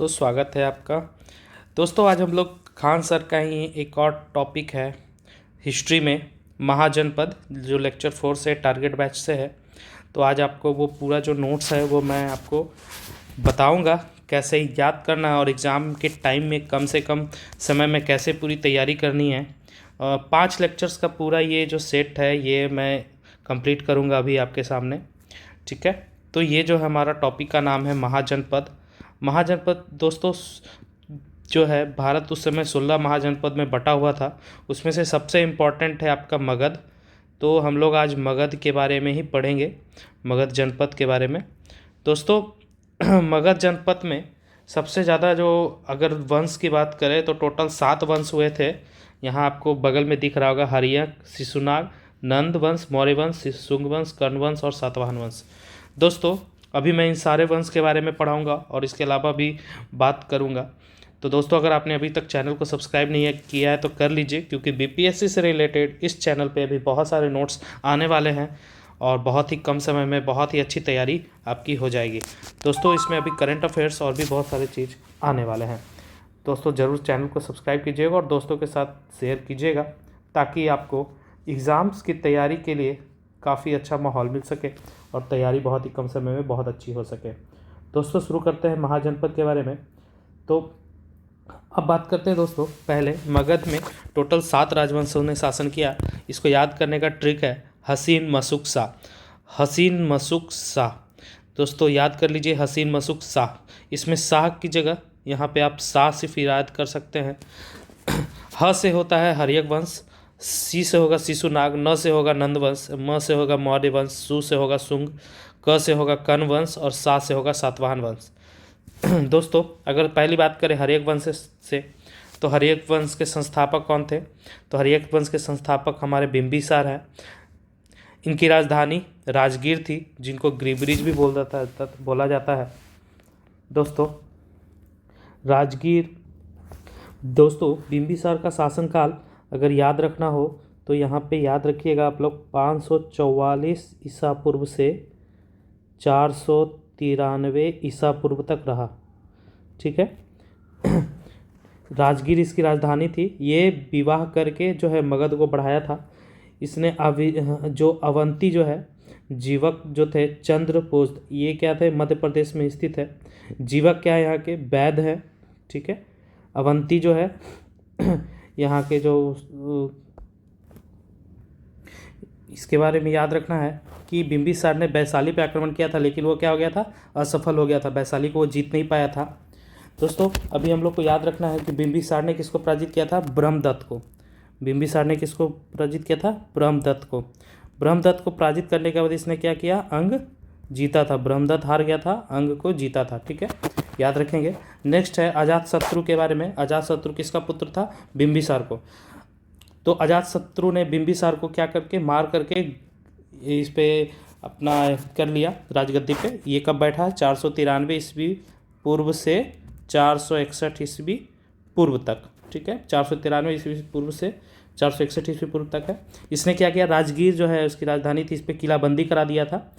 दोस्तों, स्वागत है आपका। दोस्तों, आज हम लोग खान सर का ही एक और टॉपिक है हिस्ट्री में, महाजनपद, जो लेक्चर 4 से टारगेट बैच से है। तो आज आपको वो पूरा जो नोट्स है वो मैं आपको बताऊंगा कैसे याद करना है और एग्ज़ाम के टाइम में कम से कम समय में कैसे पूरी तैयारी करनी है। 5 लेक्चर्स का पूरा ये जो सेट है ये मैं कंप्लीट करूँगा अभी आपके सामने, ठीक है। तो ये जो हमारा टॉपिक का नाम है महाजनपद। महाजनपद दोस्तों जो है, भारत उस समय 16 महाजनपद में बटा हुआ था। उसमें से सबसे इम्पॉर्टेंट है आपका मगध। तो हम लोग आज मगध के बारे में ही पढ़ेंगे, मगध जनपद के बारे में। दोस्तों मगध जनपद में सबसे ज़्यादा जो अगर वंश की बात करें तो टोटल 7 वंश हुए थे। यहाँ आपको बगल में दिख रहा होगा हर्यक, शिशुनाग, नंद वंश, मौर्य वंश, शुंग वंश, कर्ण वंश और सातवाहन वंश। दोस्तों अभी मैं इन सारे वंश के बारे में पढ़ाऊंगा और इसके अलावा भी बात करूंगा। तो दोस्तों, अगर आपने अभी तक चैनल को सब्सक्राइब नहीं किया है तो कर लीजिए, क्योंकि बीपीएससी से रिलेटेड इस चैनल पे अभी बहुत सारे नोट्स आने वाले हैं और बहुत ही कम समय में बहुत ही अच्छी तैयारी आपकी हो जाएगी। दोस्तों इसमें अभी करंट अफेयर्स और भी बहुत सारे चीज़ आने वाले हैं। दोस्तों ज़रूर चैनल को सब्सक्राइब कीजिएगा और दोस्तों के साथ शेयर कीजिएगा, ताकि आपको एग्ज़ाम्स की तैयारी के लिए काफ़ी अच्छा माहौल मिल सके और तैयारी बहुत ही कम समय में बहुत अच्छी हो सके। दोस्तों शुरू करते हैं महाजनपद के बारे में। तो अब बात करते हैं दोस्तों, पहले मगध में टोटल 7 राजवंशों ने शासन किया। इसको याद करने का ट्रिक है हसीन मशुक शाह। हसीन मशुक शाह दोस्तों याद कर लीजिए, हसीन मशुक शाह। इसमें शाह की जगह यहाँ पे आप शाह सिर्फ याद कर सकते हैं। ह से होता है हर्यक वंश, सी से होगा शिशुनाग, न से होगा नंद वंश, म से होगा मौर्य वंश, सु से होगा शुंग, क से होगा कर्ण वंश और सा से होगा सातवाहन वंश। दोस्तों अगर पहली बात करें हर्यक वंश से, तो हर्यक वंश के संस्थापक कौन थे? तो हर्यक वंश के संस्थापक हमारे बिंबिसार हैं। इनकी राजधानी राजगीर थी, जिनको गिरिब्रिज भी बोला जाता है। दोस्तों राजगीर, दोस्तों बिंबिसार का शासनकाल अगर याद रखना हो तो यहाँ पे याद रखिएगा आप लोग, 544 ईसा पूर्व से 493 ईसा पूर्व तक रहा, ठीक है। राजगीर इसकी राजधानी थी। ये विवाह करके जो है मगध को बढ़ाया था इसने। जो अवंती जो है, जीवक जो थे चंद्रपुष्ट, ये क्या थे, मध्य प्रदेश में स्थित है। जीवक क्या है, यहाँ के वैद्य है, ठीक है। अवंती जो है यहाँ के जो, इसके बारे में याद रखना है कि बिंबिसार ने वैशाली पे आक्रमण किया था, लेकिन वो क्या हो गया था, असफल हो गया था। वैशाली को वो जीत नहीं पाया था। दोस्तों अभी हम लोग को याद रखना है कि बिंबिसार ने किसको पराजित किया था? ब्रह्मदत्त को। बिंबिसार ने किसको पराजित किया था? ब्रह्मदत्त को। ब्रह्मदत्त को पराजित करने के बाद इसने क्या किया? अंग जीता था। ब्रह्मदत्त हार गया था, अंग को जीता था, ठीक है, याद रखेंगे। नेक्स्ट है अजातशत्रु के बारे में। अजातशत्रु किसका पुत्र था? बिंबिसार को। तो अजातशत्रु ने बिंबिसार को क्या करके, मार करके इस पे अपना कर लिया राजगद्दी पे। ये कब बैठा है? 493 ईस्वी पूर्व से 461 ईस्वी पूर्व तक, ठीक है। 493 ईस्वी पूर्व से 461 ईस्वी पूर्व तक है। इसने क्या किया? राजगीर जो है उसकी राजधानी थी, इस पर किलाबंदी करा दिया था।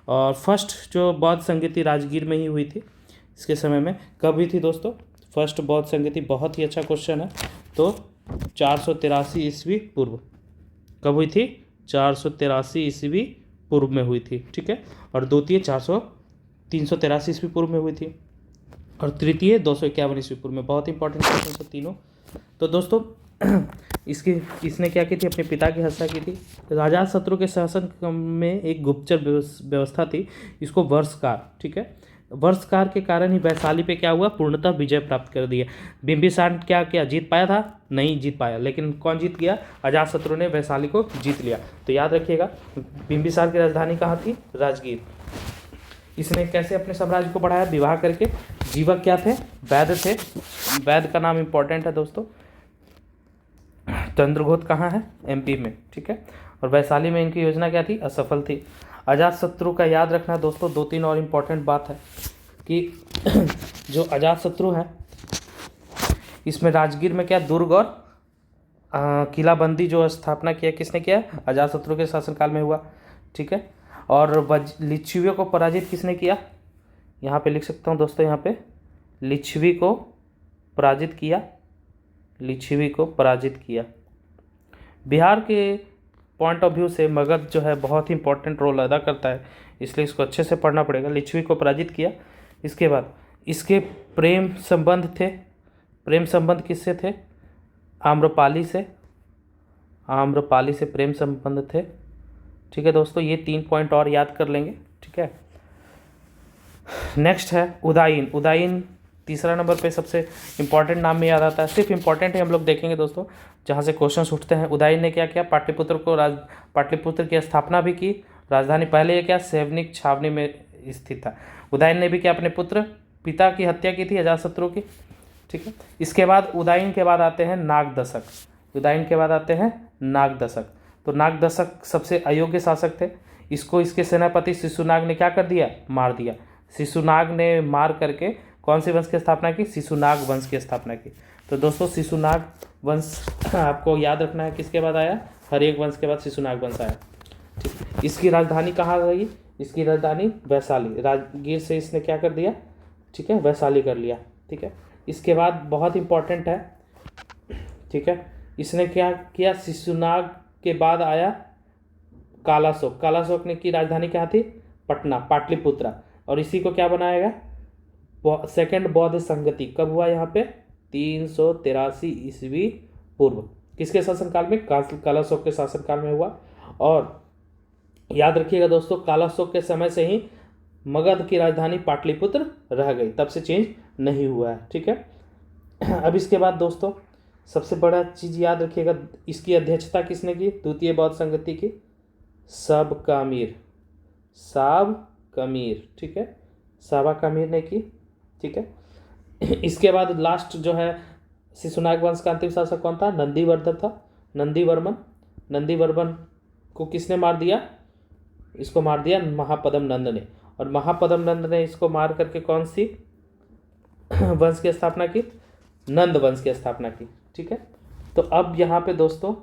और फर्स्ट जो बौद्ध संगति राजगीर में ही हुई थी इसके समय में। कब हुई थी दोस्तों फर्स्ट बौद्ध संगति? बहुत ही अच्छा क्वेश्चन है। तो 483 ईस्वी पूर्व। कब हुई थी? 483 ईस्वी पूर्व में हुई थी, ठीक है। और द्वितीय 383 ईस्वी पूर्व में हुई थी और तृतीय 251 ईस्वी पूर्व में। बहुत इंपॉर्टेंट क्वेश्चन है तीनों। तो दोस्तों इसने क्या की थी? अपने पिता की हत्या की थी। अजातशत्रु के शासन में एक गुप्तचर व्यवस्था थी, इसको वर्षकार, ठीक है। वर्षकार के कारण ही वैशाली पे क्या हुआ? पूर्णतः विजय प्राप्त कर दिया। बिंबिसार क्या जीत पाया था? नहीं जीत पाया, लेकिन कौन जीत गया? अजातशत्रु ने वैशाली को जीत लिया। तो याद रखिएगा बिंबिसार की राजधानी कहाँ थी? राजगीर। इसने कैसे अपने साम्राज्य को बढ़ाया? विवाह करके। जीवक क्या थे? वैद्य थे। वैद्य का नाम इंपॉर्टेंट है दोस्तों। चंद्रगुप्त कहाँ है? एमपी में, ठीक है। और वैशाली में इनकी योजना क्या थी? असफल थी। अजातशत्रु का याद रखना दोस्तों, 2-3 और इम्पोर्टेंट बात है कि जो अजातशत्रु है इसमें राजगीर में क्या दुर्ग और किलाबंदी जो स्थापना किया किसने किया? अजातशत्रु के शासनकाल में हुआ, ठीक है। और लिच्छवियों को पराजित किसने किया? यहाँ पे लिख सकता हूँ दोस्तों, यहाँ पे लिच्छवी को पराजित किया, लिच्छवी को पराजित किया। बिहार के पॉइंट ऑफ व्यू से मगध जो है बहुत ही इंपॉर्टेंट रोल अदा करता है, इसलिए इसको अच्छे से पढ़ना पड़ेगा। लिच्छवी को पराजित किया। इसके बाद इसके प्रेम संबंध थे। प्रेम संबंध किससे थे? आम्रपाली से, आम्रपाली से प्रेम संबंध थे। ठीक है दोस्तों, ये 3 पॉइंट और याद कर लेंगे। ठीक है, नेक्स्ट है उदायन। उदायन तीसरा नंबर पे सबसे इंपॉर्टेंट नाम में याद आता है। सिर्फ इंपॉर्टेंट ही हम लोग देखेंगे दोस्तों, जहाँ से क्वेश्चंस उठते हैं। उदायन ने क्या किया? पाटलिपुत्र की स्थापना भी की। राजधानी पहले ये क्या सैनिक छावनी में स्थित था। उदायन ने भी क्या अपने पिता की हत्या की थी अजातशत्रु की। ठीक है, इसके बाद उदायन के बाद आते हैं नागदशक। उदायन के बाद आते हैं नागदशक। तो नागदशक सबसे अयोग्य शासक थे। इसको इसके सेनापति शिशुनाग ने क्या कर दिया? मार दिया। शिशुनाग ने मार करके कौन से वंश की स्थापना की? शिशुनाग वंश की स्थापना की। तो दोस्तों शिशुनाग वंश आपको याद रखना है, किसके बाद आया? हर्यक वंश के बाद शिशुनाग वंश आया। ठीक, इसकी राजधानी कहाँ रही? इसकी राजधानी वैशाली। राजगीर से इसने क्या कर दिया? ठीक है, वैशाली कर लिया। ठीक है, इसके बाद बहुत इंपॉर्टेंट है। ठीक है, इसने क्या किया? शिशुनाग के बाद आया कालाशोक। कालाशोक ने की राजधानी क्या थी? पटना, पाटलिपुत्रा। और इसी को क्या बनाएगा? सेकंड बौद्ध संगति कब हुआ यहाँ पे? 383 ईस्वी पूर्व। किसके शासनकाल में? कालाशोक के शासनकाल में हुआ। और याद रखिएगा दोस्तों, कालाशोक के समय से ही मगध की राजधानी पाटलिपुत्र रह गई, तब से चेंज नहीं हुआ है। ठीक है, अब इसके बाद दोस्तों सबसे बड़ा चीज याद रखिएगा, इसकी अध्यक्षता किसने की? द्वितीय बौद्ध संगति की सबकामीर, साबकामीर। ठीक है, साबाकामीर ने की। ठीक है, इसके बाद लास्ट जो है शिशुनाग वंश का अंतिम शासक कौन था? नंदीवर्धन था, नंदीवर्मन। नंदीवर्मन को किसने मार दिया? इसको मार दिया महापद्म नंद ने। और महापद्म नंद ने इसको मार करके कौन सी वंश की स्थापना की? नंद वंश की स्थापना की। ठीक है, तो अब यहाँ पे दोस्तों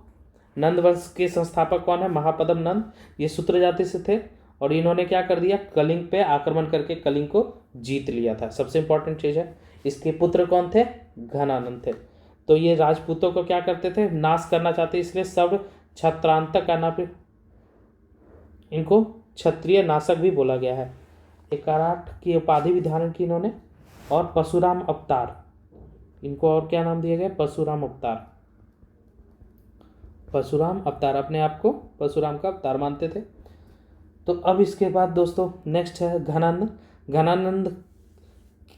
नंद वंश के संस्थापक कौन है? महापद्म नंद। ये शूद्र जाति से थे और इन्होंने क्या कर दिया? कलिंग पे आक्रमण करके कलिंग को जीत लिया था। सबसे इंपॉर्टेंट चीज है, इसके पुत्र कौन थे? घनानंद थे। तो ये राजपूतों को क्या करते थे? नाश करना चाहते, इसलिए सब छत्रांतक का नाम, इनको क्षत्रिय नाशक भी बोला गया है। 108 की उपाधि भी धारण की इन्होंने। और परशुराम अवतार, इनको और क्या नाम दिया गया? परशुराम अवतार। परशुराम अवतार, अपने आप को परशुराम का अवतार मानते थे। तो अब इसके बाद दोस्तों नेक्स्ट है घनानंद। घनानंद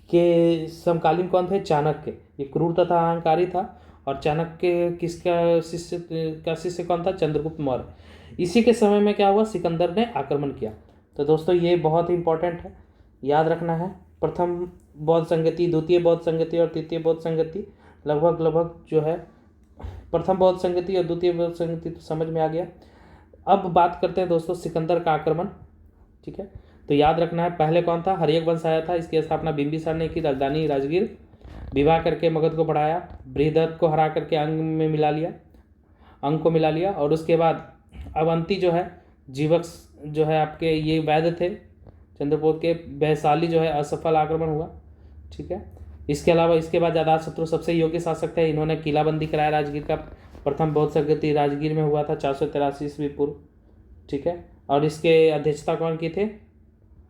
के समकालीन कौन थे? चाणक्य। ये क्रूर तथा अहंकारी था। और चाणक्य किसका शिष्य कौन था? चंद्रगुप्त मौर्य। इसी के समय में क्या हुआ? सिकंदर ने आक्रमण किया। तो दोस्तों ये बहुत इंपॉर्टेंट है, याद रखना है। प्रथम बौद्ध संगति, द्वितीय बौद्ध संगति और तृतीय बौद्ध संगति लगभग जो है, प्रथम बौद्ध संगति और द्वितीय बौद्ध संगति तो समझ में आ गया। अब बात करते हैं दोस्तों सिकंदर का आक्रमण। ठीक है, तो याद रखना है, पहले कौन था? हर्यक वंश आया था। इसकी स्थापना बिंबिसार ने की, राजधानी राजगीर। विवाह करके मगध को बढ़ाया, बृहदत्त को हरा करके अंग को मिला लिया। और उसके बाद अवंती जो है, जीवक जो है आपके ये वैद्य थे चंद्रपोत के, वैशाली जो है असफल आक्रमण हुआ। ठीक है, इसके अलावा इसके बाद अजातशत्रु सबसे योग्य शासक थे। इन्होंने किलाबंदी कराया राजगीर का। प्रथम बौद्ध संगति राजगीर में हुआ था 483 ईस्वी पूर्व। ठीक है, और इसके अध्यक्षता कौन की थे?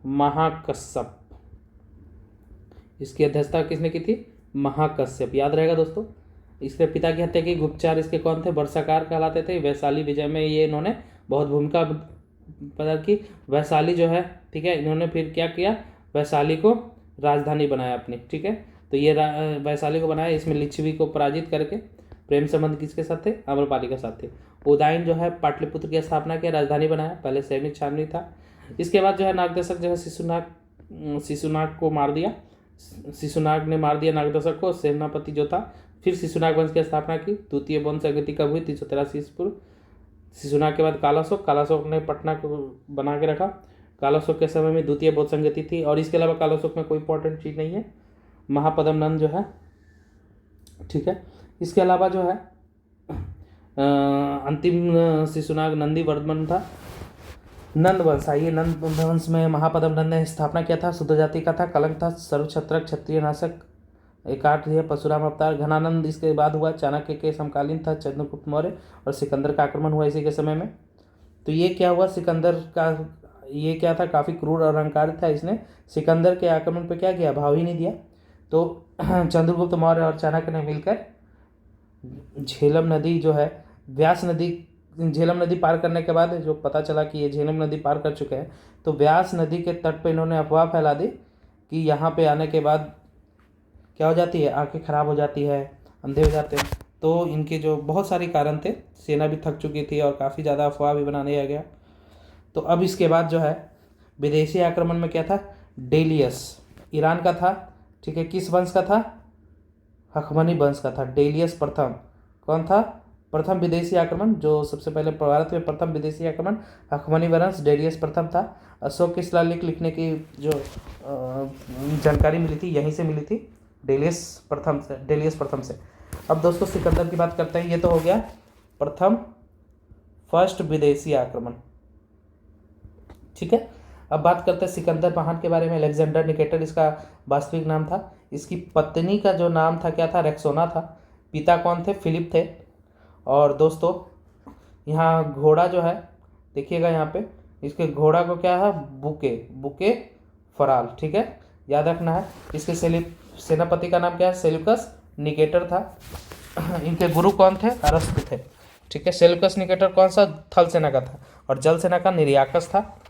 महाकश्यप। इसकी अध्यक्षता किसने की थी? महाकश्यप। याद रहेगा दोस्तों। इसके पिता की हत्या की गुप्तचर इसके कौन थे? वर्षाकार कहलाते थे। वैशाली विजय में ये इन्होंने बहुत भूमिका प्रदान की। वैशाली जो है, ठीक है, इन्होंने फिर क्या किया? वैशाली को राजधानी बनाया अपनी। ठीक है, तो ये वैशाली को बनाया। इसमें लिच्छवी को पराजित करके प्रेम संबंध किसके साथ थे? आम्रपाली के साथ थे। उदायन जो है पाटलिपुत्र की स्थापना की, राजधानी बनाया। पहले सैनिक छावनी था। इसके बाद जो है नागदशक जो है शिशुनाग को मार दिया। शिशुनाग ने मार दिया नागदशक को, सेनापति जो था। फिर शिशुनाग वंश की स्थापना की। द्वितीय बौद्ध संगति कब हुई? 383 ईस्वी पूर्व। शिशुनाग के बाद कालाशोक ने पटना को बना के रखा। कालाशोक के समय में द्वितीय बौद्ध संगति थी। और इसके अलावा कालाशोक में कोई इंपॉर्टेंट चीज़ नहीं है। महापद्म नंद जो है, ठीक है, इसके अलावा जो है अंतिम शिशुनाग नंदीवर्धन था। नंद वंश, आइए नंद वंश में महापद्म नंद ने स्थापना किया था। शुद्ध जाति का था, कलंक था, सर्वक्षत्रक क्षत्रिय नाशक एक आठ है परशुराम अवतार, घनानंद इसके बाद हुआ, चाणक्य के समकालीन था चंद्रगुप्त मौर्य, और सिकंदर का आक्रमण हुआ इसी के समय में। तो ये क्या हुआ, सिकंदर का ये क्या था, काफ़ी क्रूर और अहंकारी था। इसने सिकंदर के आक्रमण पे क्या किया, भाव ही नहीं दिया। तो चंद्रगुप्त मौर्य और चाणक्य ने मिलकर झेलम नदी जो है, व्यास नदी, झेलम नदी पार करने के बाद जो पता चला कि ये झेलम नदी पार कर चुके हैं, तो व्यास नदी के तट पे इन्होंने अफवाह फैला दी कि यहाँ पे आने के बाद क्या हो जाती है, आंखें खराब हो जाती है, अंधे हो जाते हैं। तो इनके जो बहुत सारे कारण थे, सेना भी थक चुकी थी और काफ़ी ज़्यादा अफवाह भी बना दिया गया। तो अब इसके बाद जो है विदेशी आक्रमण में क्या था, डेलियस ईरान का था, ठीक है। किस वंश का था, हखमनी वंश का था। डेलियस प्रथम कौन था, प्रथम विदेशी आक्रमण, जो सबसे पहले भारत में प्रथम विदेशी आक्रमण हखमनी वंश डेलियस प्रथम था। अशोक के शिलालेख लिखने की जो जानकारी मिली थी यहीं से मिली थी, डेलियस प्रथम से। अब दोस्तों सिकंदर की बात करते हैं। ये तो हो गया फर्स्ट विदेशी आक्रमण, ठीक है। अब बात करते हैं सिकंदर महान के बारे में। अलेक्जेंडर निकेटर इसका वास्तविक नाम था। इसकी पत्नी का जो नाम था क्या था, रेक्सोना था। पिता कौन थे, फिलिप थे। और दोस्तों यहाँ घोड़ा जो है देखिएगा, यहाँ पे इसके घोड़ा को क्या है, बुके फराल, ठीक है, याद रखना है। इसके सेनापति का नाम क्या है, सेल्यूकस निकेटर था। इनके गुरु कौन थे, अरस्तु थे, ठीक है। सेल्यूकस निकेटर कौन सा, थल सेना का था, और जल सेना का निर्याकस था।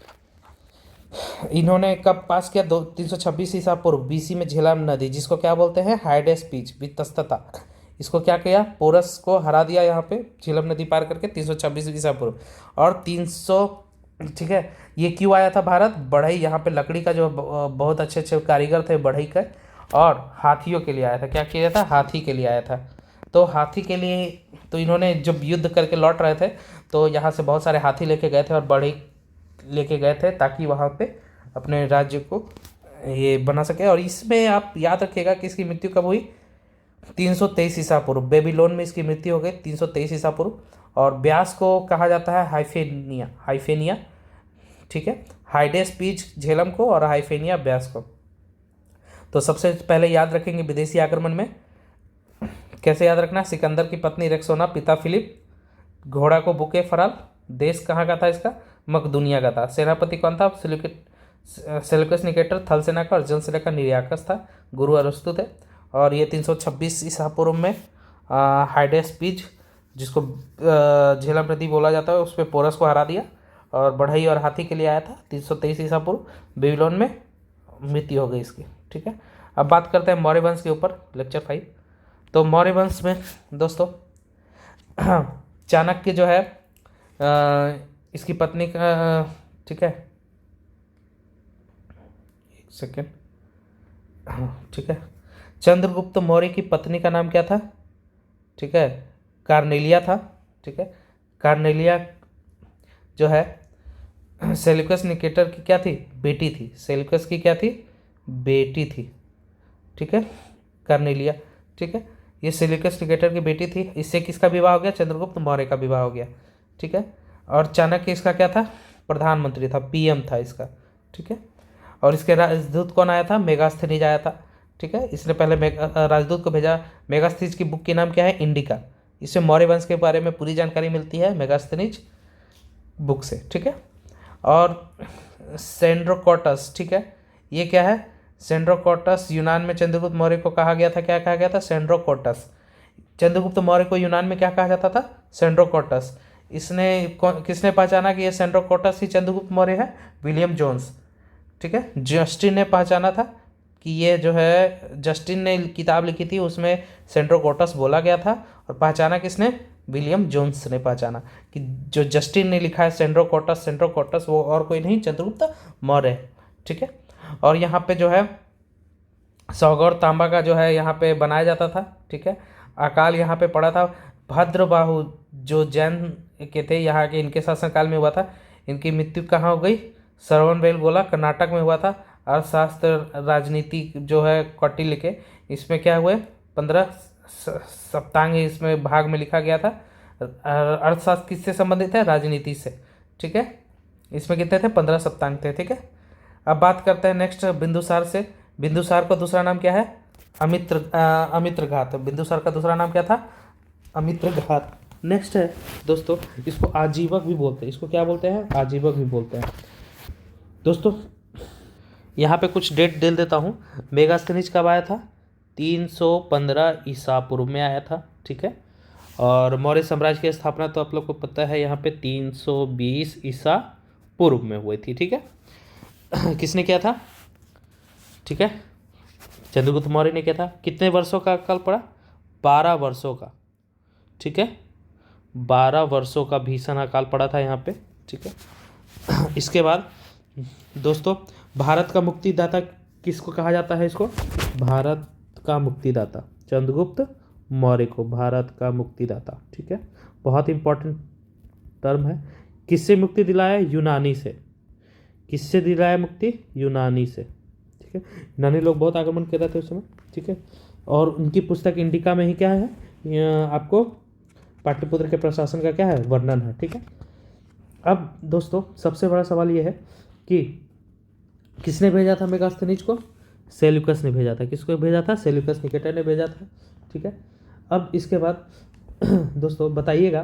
इन्होंने कब पास किया, 326 ईसा पूर्व बीसी में झेलम नदी, जिसको क्या बोलते हैं, हाइडेस पीच वितस्तता, इसको क्या किया, पोरस को हरा दिया यहाँ पे झेलम नदी पार करके 326 ईसा पूर्व। और 300, ठीक है। ये क्यों आया था भारत, बढ़ई, यहाँ पे लकड़ी का जो बहुत अच्छे अच्छे कारीगर थे बढ़ई के, और हाथियों के लिए आया था। क्या किया था, हाथी के लिए आया था। तो हाथी के लिए, तो इन्होंने जब युद्ध करके लौट रहे थे तो यहाँ से बहुत सारे हाथी लेके गए थे और बढ़ई लेके गए थे, ताकि वहाँ पे अपने राज्य को ये बना सके। और इसमें आप याद रखिएगा कि इसकी मृत्यु कब हुई, 323 ईसा पूर्व, बेबीलोन में इसकी मृत्यु हो गई 323 ईसा पूर्व। और व्यास को कहा जाता है हाइफेनिया, ठीक है। हाइडेस पीच झेलम को और हाइफेनिया व्यास को। तो सबसे पहले याद रखेंगे विदेशी आक्रमण में कैसे याद रखना, सिकंदर की पत्नी रेक्सोना, पिता फिलिप, घोड़ा को बुके फराल, देश कहाँ का था इसका, मकदूनिया का था। सेनापति कौन था, सेल्यूकस निकेटर थल सेना का, और जल सेना का निर्याकस था, गुरु अरस्तु थे। और ये 326 ईसा पूर्व में हाइडेस पीच, जिसको झेलम नदी बोला जाता है, उस पर पोरस को हरा दिया और बढ़ई और हाथी के लिए आया था 323 ईसा पूर्व। बेबीलोन में मृत्यु हो गई इसकी, ठीक है। अब बात करते हैं मौर्य वंश के ऊपर, लेक्चर 5। तो मौर्य वंश में दोस्तों चाणक्य जो है इसकी पत्नी का, ठीक है, एक सेकेंड, हाँ ठीक है। चंद्रगुप्त मौर्य की पत्नी का नाम क्या था, ठीक है, कार्नेलिया था, ठीक है। कार्नेलिया जो है सेल्यूकस निकेटर की क्या थी, बेटी थी। सेल्यूकस की क्या थी, बेटी थी, ठीक है, कार्नेलिया, ठीक है। ये सेल्यूकस निकेटर की बेटी थी। इससे किसका विवाह हो गया, चंद्रगुप्त मौर्य का विवाह हो गया, ठीक है। और चाणक्य इसका क्या था, प्रधानमंत्री था, पीएम था इसका, ठीक है। और इसके राजदूत कौन आया था, मेगास्थनीज आया था, ठीक है। इसने पहले राजदूत को भेजा। मेगास्थनीज की बुक के नाम क्या है, इंडिका। इससे मौर्य वंश के बारे में पूरी जानकारी मिलती है मेगास्थनीज बुक से, ठीक है। और सेंड्रोकोटस, ठीक है, ये क्या है, सेंड्रोकोटस, यूनान में चंद्रगुप्त मौर्य को कहा गया था, क्या कहा गया था, सेंड्रोकोटस। चंद्रगुप्त मौर्य को यूनान में क्या कहा जाता था, सेंड्रोकोटस। किसने पहचाना कि ये सेंड्रोकोटस ही चंद्रगुप्त मौर्य है, विलियम जोन्स, ठीक है। जस्टिन ने पहचाना था कि ये जो है, जस्टिन ने किताब लिखी थी उसमें सेंड्रोकोटस बोला गया था, और पहचाना किसने, विलियम जोन्स ने पहचाना कि जो जस्टिन ने लिखा है सेंड्रोकोटस वो और कोई नहीं, चंद्रगुप्त मौर्य, ठीक है। और यहाँ पे जो है सौगौर तांबा का जो है यहाँ पे बनाया जाता था, ठीक है। अकाल यहाँ पे पड़ा था। भद्रबाहु जो जैन के थे यहाँ के, इनके शासनकाल में हुआ था। इनकी मृत्यु कहाँ हो गई, श्रवणबेलगोला कर्नाटक में हुआ था। अर्थशास्त्र राजनीति जो है कौटिल्य के, इसमें क्या हुए 15 सप्तांग इसमें भाग में लिखा गया था। अर्थशास्त्र किससे संबंधित है, राजनीति से, ठीक है। इसमें कितने थे, 15 सप्तांग थे, ठीक है। अब बात करते हैं नेक्स्ट बिंदुसार से। बिंदुसार को दूसरा नाम क्या है, अमित्र घात। बिंदुसार का दूसरा नाम क्या था? अमित्र घात। नेक्स्ट है दोस्तों, इसको आजीवक भी बोलते हैं। इसको क्या बोलते हैं? आजीवक भी बोलते हैं। दोस्तों यहाँ पे कुछ डेट दे देता हूँ। मेगास्थनीज कब आया था? 315 ईसा पूर्व में आया था, ठीक है। और मौर्य साम्राज्य की स्थापना तो आप लोग को पता है, यहाँ पे 320 ईसा पूर्व में हुई थी, ठीक है। किसने किया था? ठीक है, चंद्रगुप्त मौर्य ने किया था। कितने वर्षों का काल पड़ा? 12 वर्षों का, ठीक है। 12 वर्षों का भीषण अकाल पड़ा था यहाँ पे, ठीक है। इसके बाद दोस्तों, भारत का मुक्तिदाता किसको कहा जाता है? इसको भारत का मुक्तिदाता चंद्रगुप्त मौर्य को भारत का मुक्तिदाता, ठीक है। बहुत इंपॉर्टेंट टर्म है। किससे मुक्ति दिलाया? यूनानी से। किससे दिलाया मुक्ति? यूनानी से, ठीक है। यूनानी लोग बहुत आक्रमण कर रहे थे उस समय, ठीक है। और उनकी पुस्तक इंडिका में ही क्या है, आपको पाटलिपुत्र के प्रशासन का क्या है, वर्णन है, ठीक है। अब दोस्तों सबसे बड़ा सवाल ये है कि किसने भेजा था मेगास्थनीज को? सेल्यूकस ने भेजा था। किसको भेजा था? सेल्यूकस निकेटर ने भेजा था, ठीक है। अब इसके बाद दोस्तों बताइएगा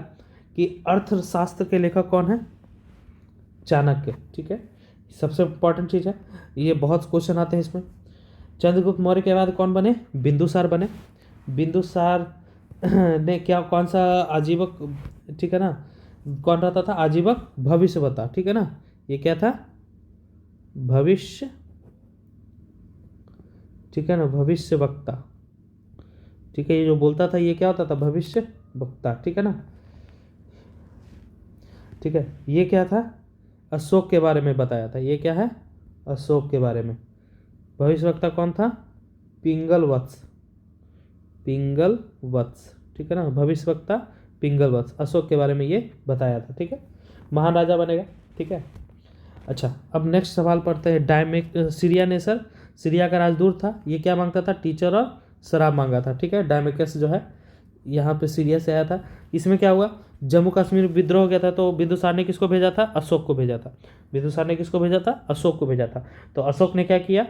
कि अर्थशास्त्र के लेखक कौन है? चाणक्य, ठीक है। सबसे इम्पॉर्टेंट चीज़ है, ये बहुत क्वेश्चन आते हैं इसमें। चंद्रगुप्त मौर्य के बाद कौन बने? बिंदुसार बने। बिंदुसार ने क्या, कौन सा आजीवक, ठीक है ना, कौन रहता था? आजीवक भविष्यवक्ता, ठीक है ना। ये क्या था? भविष्य, ठीक है ना, भविष्यवक्ता, ठीक है। ये जो बोलता था ये क्या होता था? भविष्य वक्ता, ठीक है ना, ठीक है। ये क्या था? अशोक के बारे में बताया था। ये क्या है? अशोक के बारे में। भविष्यवक्ता कौन था? पिंगल वत्स, पिंगल वत्स, ठीक है ना। भविष्यवक्ता पिंगल वत्स, अशोक के बारे में ये बताया था, ठीक है। महान राजा बनेगा, ठीक है। अच्छा, अब नेक्स्ट सवाल पढ़ते हैं। सीरिया ने सर, सीरिया का राजदूत था। ये क्या मांगता था? टीचर और शराब मांगा था, ठीक है। डायमेकस जो है यहाँ पे सीरिया से आया था। इसमें क्या हुआ? जम्मू कश्मीर विद्रोह हो गया था, तो बिंदुसार ने किसको भेजा था? अशोक को भेजा था। बिंदुसार ने किसको भेजा था? अशोक को भेजा था। तो अशोक ने क्या किया?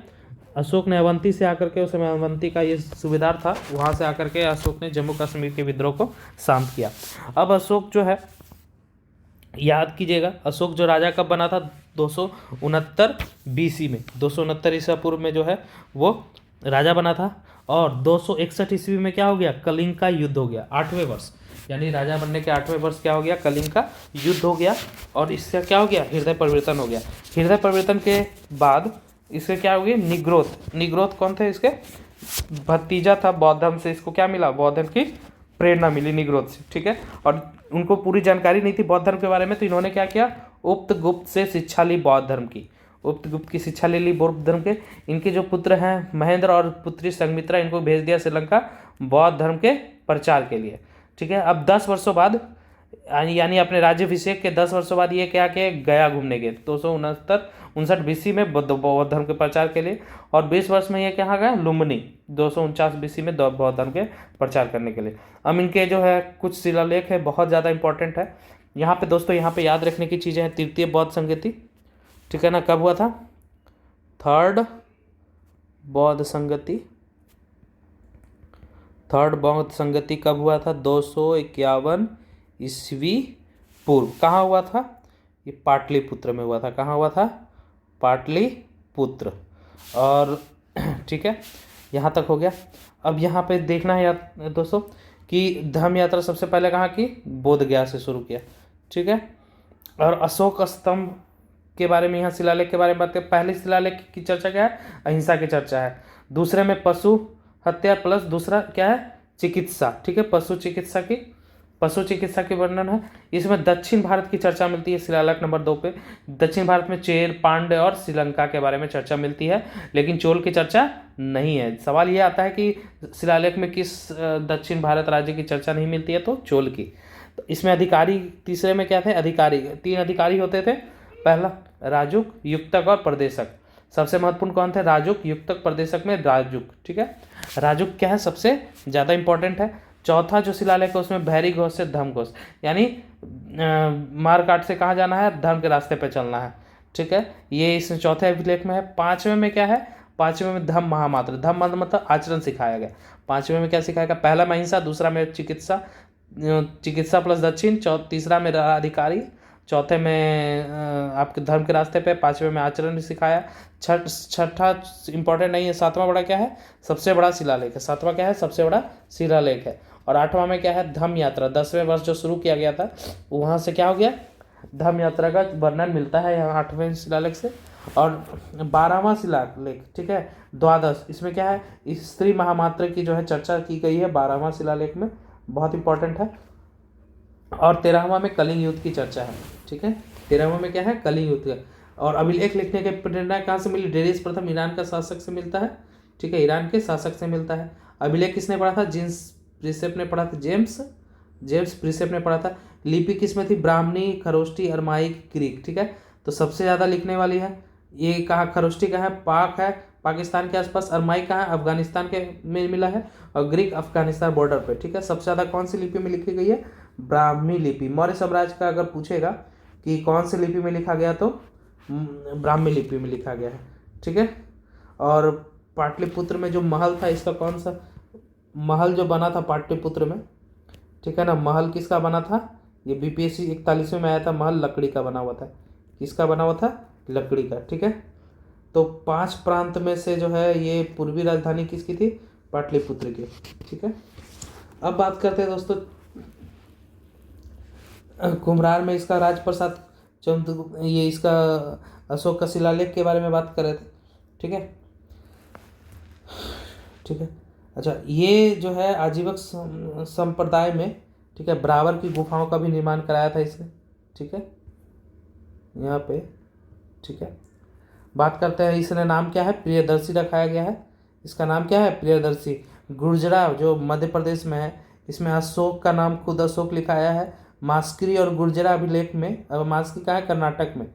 अशोक ने अवंती से आकर के, उस समय अवंती का ये सूबेदार था, वहाँ से आकर के अशोक ने जम्मू कश्मीर के विद्रोह को शांत किया। अब अशोक जो है, याद कीजिएगा, अशोक जो राजा कब बना था? 269 BC में, 269 ईसा पूर्व में जो है वो राजा बना था। और 261 ईस्वी में क्या हो गया? कलिंग का युद्ध हो गया। 8वें वर्ष, यानी राजा बनने के 8वें वर्ष क्या हो गया? कलिंग का युद्ध हो गया। और इससे क्या हो गया? हृदय परिवर्तन हो गया। हृदय परिवर्तन के बाद इससे क्या हो गया? निग्रोथ। निग्रोथ कौन थे? इसके भतीजा था बौद्ध धर्म से। इसको क्या मिला? बौद्ध धर्म की प्रेरणा मिली निग्रोध से, ठीक है। और उनको पूरी जानकारी नहीं थी बौद्ध धर्म के बारे में, तो इन्होंने क्या किया? उक्त गुप्त से शिक्षा ली बौद्ध धर्म की। उक्त गुप्त की शिक्षा ले ली बौद्ध धर्म के। इनके जो पुत्र हैं महेंद्र और पुत्री संघमित्रा, इनको भेज दिया श्रीलंका बौद्ध धर्म के प्रचार के लिए, ठीक है। अब 10 वर्षों बाद, यानी अपने राज्याभिषेक के 10 वर्षों बाद ये क्या के गया घूमने गए 269 BC में बौद्ध धर्म के प्रचार के लिए। और 20 वर्ष में ये कहाँ गए? लुम्बिनी 249 BC में बौद्ध धर्म के प्रचार करने के लिए। अब इनके जो है कुछ शिलालेख है, बहुत ज़्यादा इंपॉर्टेंट है यहाँ पे दोस्तों। यहाँ पे याद रखने की चीज़ें हैं। तृतीय बौद्ध संगति, ठीक है ना, कब हुआ था? थर्ड बौद्ध संगति कब हुआ था? 251 ईस्वी पूर्व। कहाँ हुआ था? ये पाटलिपुत्र में हुआ था। कहाँ हुआ था? पाटलिपुत्र। और ठीक है, यहाँ तक हो गया। अब यहाँ पे देखना है यार दोस्तों कि धर्म यात्रा सबसे पहले कहाँ की? बोध गया से शुरू किया, ठीक है। और अशोक स्तंभ के बारे में, यहाँ शिलालेख के बारे में बात करें। पहले शिलालेख की चर्चा क्या है? अहिंसा की चर्चा है। दूसरे में पशु हत्या प्लस दूसरा क्या है? चिकित्सा, ठीक है। पशु चिकित्सा की वर्णन है। इसमें दक्षिण भारत की चर्चा मिलती है शिलालेख नंबर 2 पे। दक्षिण भारत में चेर, पांड्य और श्रीलंका के बारे में चर्चा मिलती है, लेकिन चोल की चर्चा नहीं है। सवाल ये आता है कि शिलालेख में किस दक्षिण भारत राज्य की चर्चा नहीं मिलती है? तो चोल की। तो इसमें अधिकारी, तीसरे में क्या थे? अधिकारी। 3 अधिकारी होते थे। पहला राजुक, युक्तक और प्रदेशक। सबसे महत्वपूर्ण कौन थे? राजुक, युक्तक, प्रदेशक में राजुक, ठीक है। राजुक क्या है? सबसे ज़्यादा इंपॉर्टेंट है। चौथा जो शिलालेख है उसमें भैरी घोष से धर्म घोष, यानी मारकाट से कहाँ जाना है? धर्म के रास्ते पे चलना है, ठीक है। ये इस चौथे अभिलेख में है। 5वें में क्या है? पाँचवें में धम्म महामात्र, धम्म मतलब आचरण सिखाया गया। पाँचवें में क्या सिखाया गया? पहला में अहिंसा, दूसरा में चिकित्सा, चिकित्सा प्लस दक्षिण, तीसरा में अधिकारी, चौथे में आपके धर्म के रास्ते पे, पाँचवें में आचरण सिखाया। छठा इंपॉर्टेंट नहीं है। सातवां बड़ा क्या है? सबसे बड़ा शिलालेख है। सातवां क्या है? सबसे बड़ा शिलालेख है। और आठवां में क्या है? धम्म यात्रा, 10वें वर्ष जो शुरू किया गया था वहाँ से क्या हो गया? धम्म यात्रा का वर्णन मिलता है यहाँ 8वें शिलालेख से। और 12वां शिलालेख, ठीक है, द्वादश, इसमें क्या है? स्त्री महामात्र की जो है चर्चा की गई है 12वां शिलालेख में, बहुत इंपॉर्टेंट है। और 13वां में कलिंग युद्ध की चर्चा है, ठीक है। 13वां में क्या है? कलिंग युद्ध का। और अभिलेख लिखने के प्रेरणा कहाँ से मिली? डेरियस प्रथम ईरान का शासक से मिलता है, ठीक है, ईरान के शासक से मिलता है। अभिलेख किसने पढ़ा था? जेम्स प्रिसेप ने पढ़ा था, जेम्स प्रिसेप ने पढ़ा था। लिपि किसमें थी? ब्राह्मणी, खरोष्टी, अरमाइक, ग्रीक, ठीक है। तो सबसे ज़्यादा लिखने वाली है ये कहाँ? खरोष्टी कहाँ है? पाक है, पाकिस्तान के आसपास। अरमाइक कहाँ है? अफगानिस्तान के में मिला है। और ग्रीक अफगानिस्तान बॉर्डर पे, ठीक है। सबसे ज़्यादा कौन सी लिपि में लिखी गई है? ब्राह्मी लिपि। मौर्य साम्राज्य का अगर पूछेगा कि कौन सी लिपि में लिखा गया, तो ब्राह्मी लिपि में लिखा गया है, ठीक है। और पाटलिपुत्र में जो महल था, इसका कौन सा महल जो बना था पाटलिपुत्र में, ठीक है ना, महल किसका बना था? ये बीपीएससी 41वें में आया था, महल लकड़ी का बना हुआ था। किसका बना हुआ था? लकड़ी का, ठीक है। तो 5 प्रांत में से जो है ये पूर्वी राजधानी किसकी थी? पाटलिपुत्र की, ठीक है। अब बात करते हैं दोस्तों कुम्हरार में इसका राजप्रसाद चंद्रगुप्त, ये इसका अशोक का शिलालेख के बारे में बात कर रहे थे, ठीक है, ठीक है। अच्छा, ये जो है आजीवक संप्रदाय में, ठीक है, ब्रावर की गुफाओं का भी निर्माण कराया था इसने, ठीक है, यहाँ पे, ठीक है। बात करते हैं, इसने नाम क्या है? प्रियदर्शी रखाया गया है। इसका नाम क्या है? प्रियदर्शी। गुर्जरा जो मध्य प्रदेश में है, इसमें अशोक का नाम खुद अशोक लिखाया है। मास्करी और गुर्जरा अभिलेख में, मास्करी का है कर्नाटक में,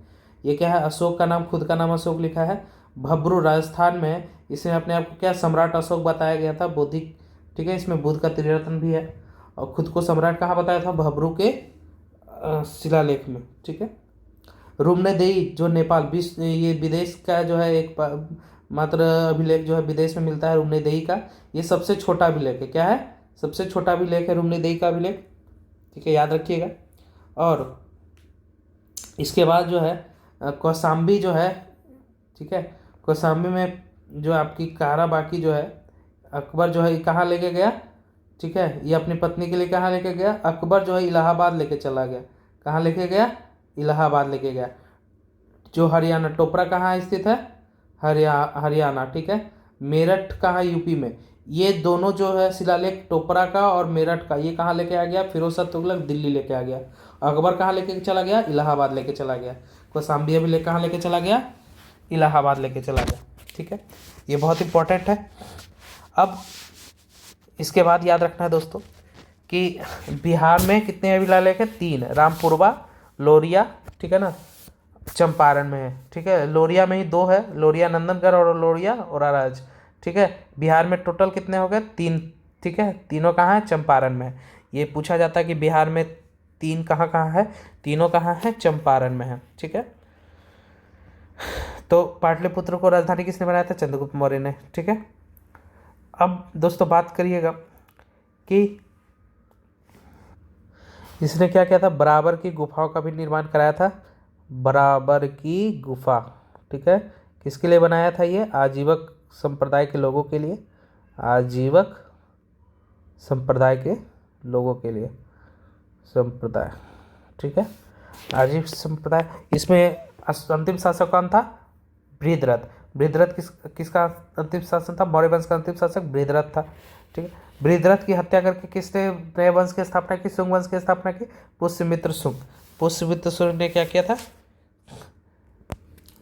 ये क्या है? अशोक का नाम, खुद का नाम अशोक लिखा है। भब्रू राजस्थान में है, इसमें अपने आप को क्या सम्राट अशोक बताया गया था, बौद्धिक, ठीक है, इसमें बुद्ध का त्रिरत्न भी है। और खुद को सम्राट कहाँ बताया था? भब्रू के शिलालेख में, ठीक है। रुमनेदेई जो नेपाल, ये विदेश का जो है एक मात्र अभिलेख जो है विदेश में मिलता है रुमनेदेई का। ये सबसे छोटा अभिलेख है। क्या है? सबसे छोटा अभिलेख है रुमनेदेई का अभिलेख, ठीक है, याद रखिएगा। और इसके बाद जो है कौसाम्बी जो है, ठीक है, कौसाम्बी में जो आपकी काराबाकी जो है, अकबर जो है कहाँ लेके गया, ठीक है, ये अपनी पत्नी के लिए कहाँ लेके गया? अकबर जो है इलाहाबाद लेके चला गया। कहाँ लेके गया? इलाहाबाद लेके गया, जो हरियाणा। टोपरा कहाँ स्थित है? हरियाणा, ठीक है। मेरठ कहाँ? यूपी में। ये दोनों जो है शिलालेख, टोपरा का और मेरठ का, ये कहाँ लेके आ गया? फिरोज शाह तुगलक दिल्ली लेके आ गया। अकबर कहाँ लेके चला गया? इलाहाबाद लेके चला गया। कौसाम्बी अभिलेख कहाँ लेके चला गया? इलाहाबाद लेके चला गया, ठीक है। ये बहुत इंपॉर्टेंट है। अब इसके बाद याद रखना है दोस्तों कि बिहार में कितने अभिलेख है? 3। रामपुरवा, लोरिया, ठीक है ना, चंपारण में है, ठीक है। लोरिया में ही 2 है, लोरिया नंदनगढ़ और लोरिया औराराज, ठीक है। बिहार में टोटल कितने हो गए? 3, ठीक है। तीनों कहाँ है? चंपारण में है। ये पूछा जाता है कि बिहार में 3 कहाँ कहाँ है? तीनों कहाँ है? चंपारण में है, ठीक है। तो पाटलिपुत्र को राजधानी किसने बनाया था? चंद्रगुप्त मौर्य ने, ठीक है। अब दोस्तों बात करिएगा कि इसने क्या किया था? बराबर की गुफाओं का भी निर्माण कराया था। बराबर की गुफा, ठीक है, किसके लिए बनाया था? ये आजीवक संप्रदाय के लोगों के लिए, आजीवक संप्रदाय के लोगों के लिए, संप्रदाय, ठीक है, आजीव संप्रदाय। इसमें अंतिम शासक कौन था? बृहद्रथ। बृहद्रथ किसका अंतिम शासन था? मौर्य वंश का अंतिम शासक बृहद्रथ था, ठीक है। बृहद्रथ की हत्या करके किसने नए वंश की स्थापना की? शुंग वंश की स्थापना की, पुष्यमित्र शुंग। पुष्यमित्र शुंग ने क्या किया था?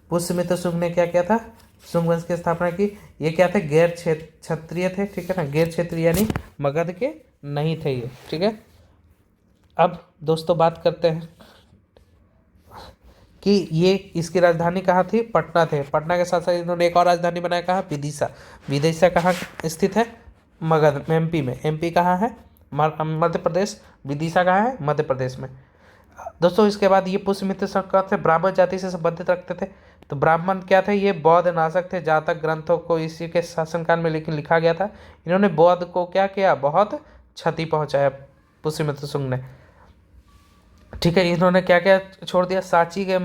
पुष्यमित्र शुंग ने क्या किया था? शुंग वंश की स्थापना की। ये क्या थे? गैर क्षत्रिय थे, ठीक है ना, गैर क्षेत्रीय यानी मगध के नहीं थे ये, ठीक है। अब दोस्तों बात करते हैं कि ये इसकी राजधानी कहाँ थी? पटना थे। पटना के साथ साथ इन्होंने एक और राजधानी बनाया, कहाँ? विदिशा। विदिशा कहाँ स्थित है? मगध, एमपी में। एमपी कहाँ है? मध्य प्रदेश। विदिशा कहाँ है? मध्य प्रदेश में। दोस्तों इसके बाद ये पुष्यमित्र शुंग थे, ब्राह्मण जाति से संबंधित रखते थे, तो ब्राह्मण क्या थे, ये बौद्ध नाशक थे। जातक ग्रंथों को इसी के शासनकाल में लेकिन लिखा गया था। इन्होंने बौद्ध को क्या किया, बहुत क्षति पहुंचाया पुष्यमित्र शुंग ने। ठीक है, इन्होंने क्या क्या छोड़ दिया, सांची के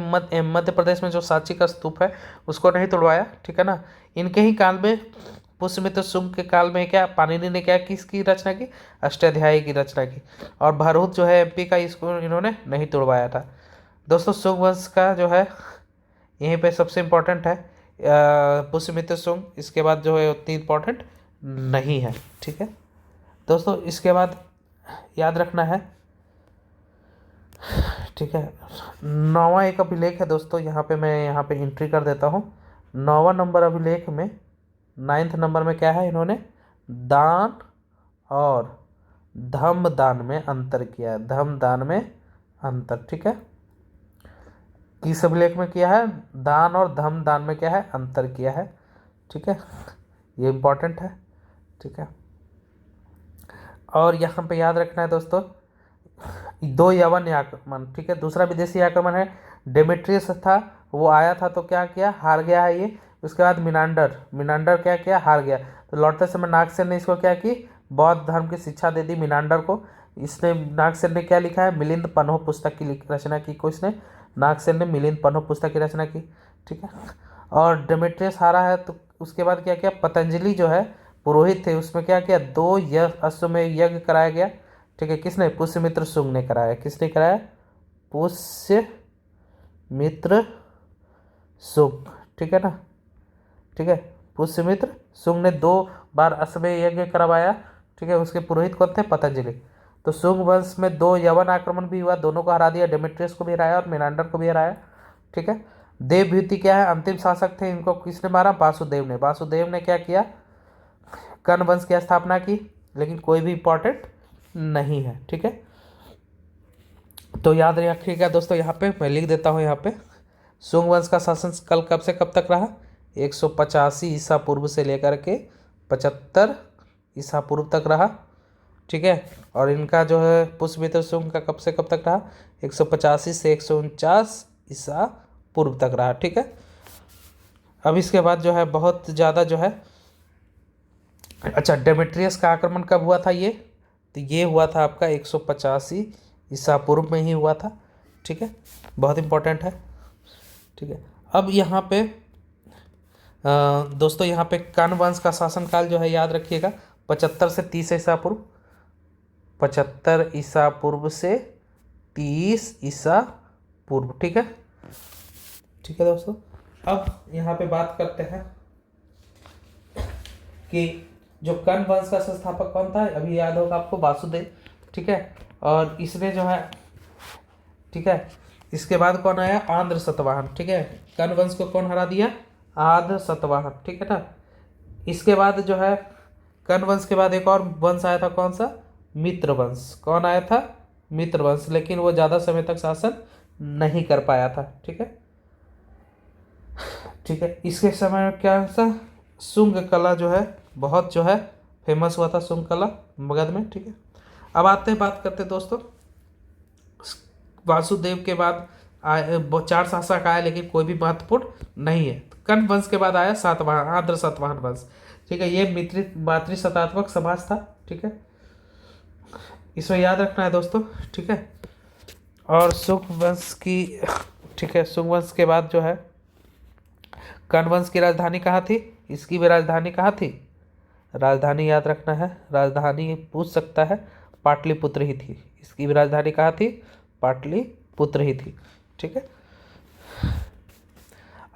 मध्य प्रदेश में जो सांची का स्तूप है उसको नहीं तोड़वाया। ठीक है ना। इनके ही काल में पुष्यमित्र शुंग के काल में क्या पाणिनि ने क्या किसकी रचना की, अष्टाध्यायी की रचना की। और भरूच जो है एमपी का, इसको इन्होंने नहीं तोड़वाया था। दोस्तों शुंग वंश का जो है यहीं पे सबसे इम्पोर्टेंट है पुष्यमित्र शुंग। इसके बाद जो है उतनी इम्पोर्टेंट नहीं है। ठीक है दोस्तों, इसके बाद याद रखना है। ठीक है, 9वां एक अभिलेख है दोस्तों, यहाँ पे मैं यहाँ पे एंट्री कर देता हूँ। 9वां नंबर अभिलेख में 9th नंबर में क्या है, इन्होंने दान और धम्म दान में अंतर किया है। धम्म दान में अंतर, ठीक है, किस अभिलेख में किया है, दान और धम्म दान में क्या है, अंतर किया है। ठीक है, ये इंपॉर्टेंट है। ठीक है, और यहाँ पे याद रखना है दोस्तों, 2 यवन आक्रमण। ठीक है, दूसरा विदेशी आक्रमण है, डेमेट्रियस था, वो आया था तो क्या किया, हार गया है ये। उसके बाद मिनांडर क्या किया, हार गया। तो लौटते समय नागसेन ने इसको क्या की, बौद्ध धर्म की शिक्षा दे दी मिनांडर को। इसने नागसेन ने क्या लिखा है, मिलिंद पन्हो पुस्तक की रचना की। को इसने नागसेन ने मिलिंद पन्हो पुस्तक की रचना की। ठीक है, और डेमेट्रियस हारा है तो उसके बाद क्या किया, पतंजलि जो है पुरोहित थे, उसमें क्या किया, 2 अश्वमेध यज्ञ कराया गया। ठीक है, किसने, पुष्यमित्र शुंग ने कराया। किसने कराया, पुष्यमित्र शुंग। ठीक है ना। ठीक है, पुष्यमित्र शुंग ने 2 बार अश्वमेध यज्ञ करवाया। ठीक है, उसके पुरोहित कौन थे, पतंजलि। तो शुंग वंश में 2 यवन आक्रमण भी हुआ, दोनों को हरा दिया, डेमेट्रियस को भी हराया और मिनांडर को भी हराया। ठीक है, देवभूति क्या है, अंतिम शासक थे, इनको किसने मारा, वासुदेव ने। वासुदेव ने क्या किया, कर्ण वंश की स्थापना की, लेकिन कोई भी इंपॉर्टेंट नहीं है। ठीक है, तो याद रखिएगा दोस्तों, यहाँ पे मैं लिख देता हूँ। यहाँ पे शुंग वंश का शासन कल कब से कब तक रहा, 185 ईसा पूर्व से लेकर के 75 ईसा पूर्व तक रहा। ठीक है, और इनका जो है पुष्यमित्र शुंग का कब से कब तक रहा, 185 से 149 ईसा पूर्व तक रहा। ठीक है, अब इसके बाद जो है बहुत ज़्यादा जो है, अच्छा डेमेट्रियस का आक्रमण कब हुआ था, ये तो ये हुआ था आपका 185 ईसा पूर्व में ही हुआ था। ठीक है, बहुत इंपॉर्टेंट है। ठीक है, अब यहाँ पे दोस्तों यहाँ पे कर्ण वंश का शासनकाल जो है याद रखिएगा, 75 से 30 ईसा पूर्व, 75 ईसा पूर्व से 30 ईसा पूर्व। ठीक है, ठीक है दोस्तों, अब यहाँ पे बात करते हैं कि जो कर्ण वंश का संस्थापक कौन था, अभी याद होगा आपको, वासुदेव। ठीक है, और इसने जो है, ठीक है, इसके बाद कौन आया, आंध्र सतवाहन। ठीक है, कर्ण वंश को कौन हरा दिया, आंध्र सतवाहन। ठीक है ना। इसके बाद जो है कर्ण वंश के बाद एक और वंश आया था, कौन सा, मित्र वंश। कौन आया था, मित्र वंश, लेकिन वो ज़्यादा समय तक शासन नहीं कर पाया था। ठीक है, ठीक है, इसके समय में क्या सा, शुंग कला जो है बहुत जो है फेमस हुआ था, शुंग कला मगध में। ठीक है, अब आते हैं, बात करते हैं दोस्तों, वासुदेव के बाद आए 4 शासक आए, लेकिन कोई भी महत्वपूर्ण नहीं है। कर्ण वंश के बाद आया सातवाहन, आंध्र सातवाहन वंश। ठीक है, ये मातृसत्तात्मक समाज था। ठीक है, इसमें याद रखना है दोस्तों। ठीक है, और शुंग वंश की, ठीक है, शुंग वंश के बाद जो है कर्ण वंश की राजधानी कहाँ थी, इसकी भी राजधानी कहाँ थी, राजधानी याद रखना है, राजधानी पूछ सकता है, पाटलिपुत्र ही थी। इसकी भी राजधानी कहाँ थी, पाटलिपुत्र ही थी। ठीक है,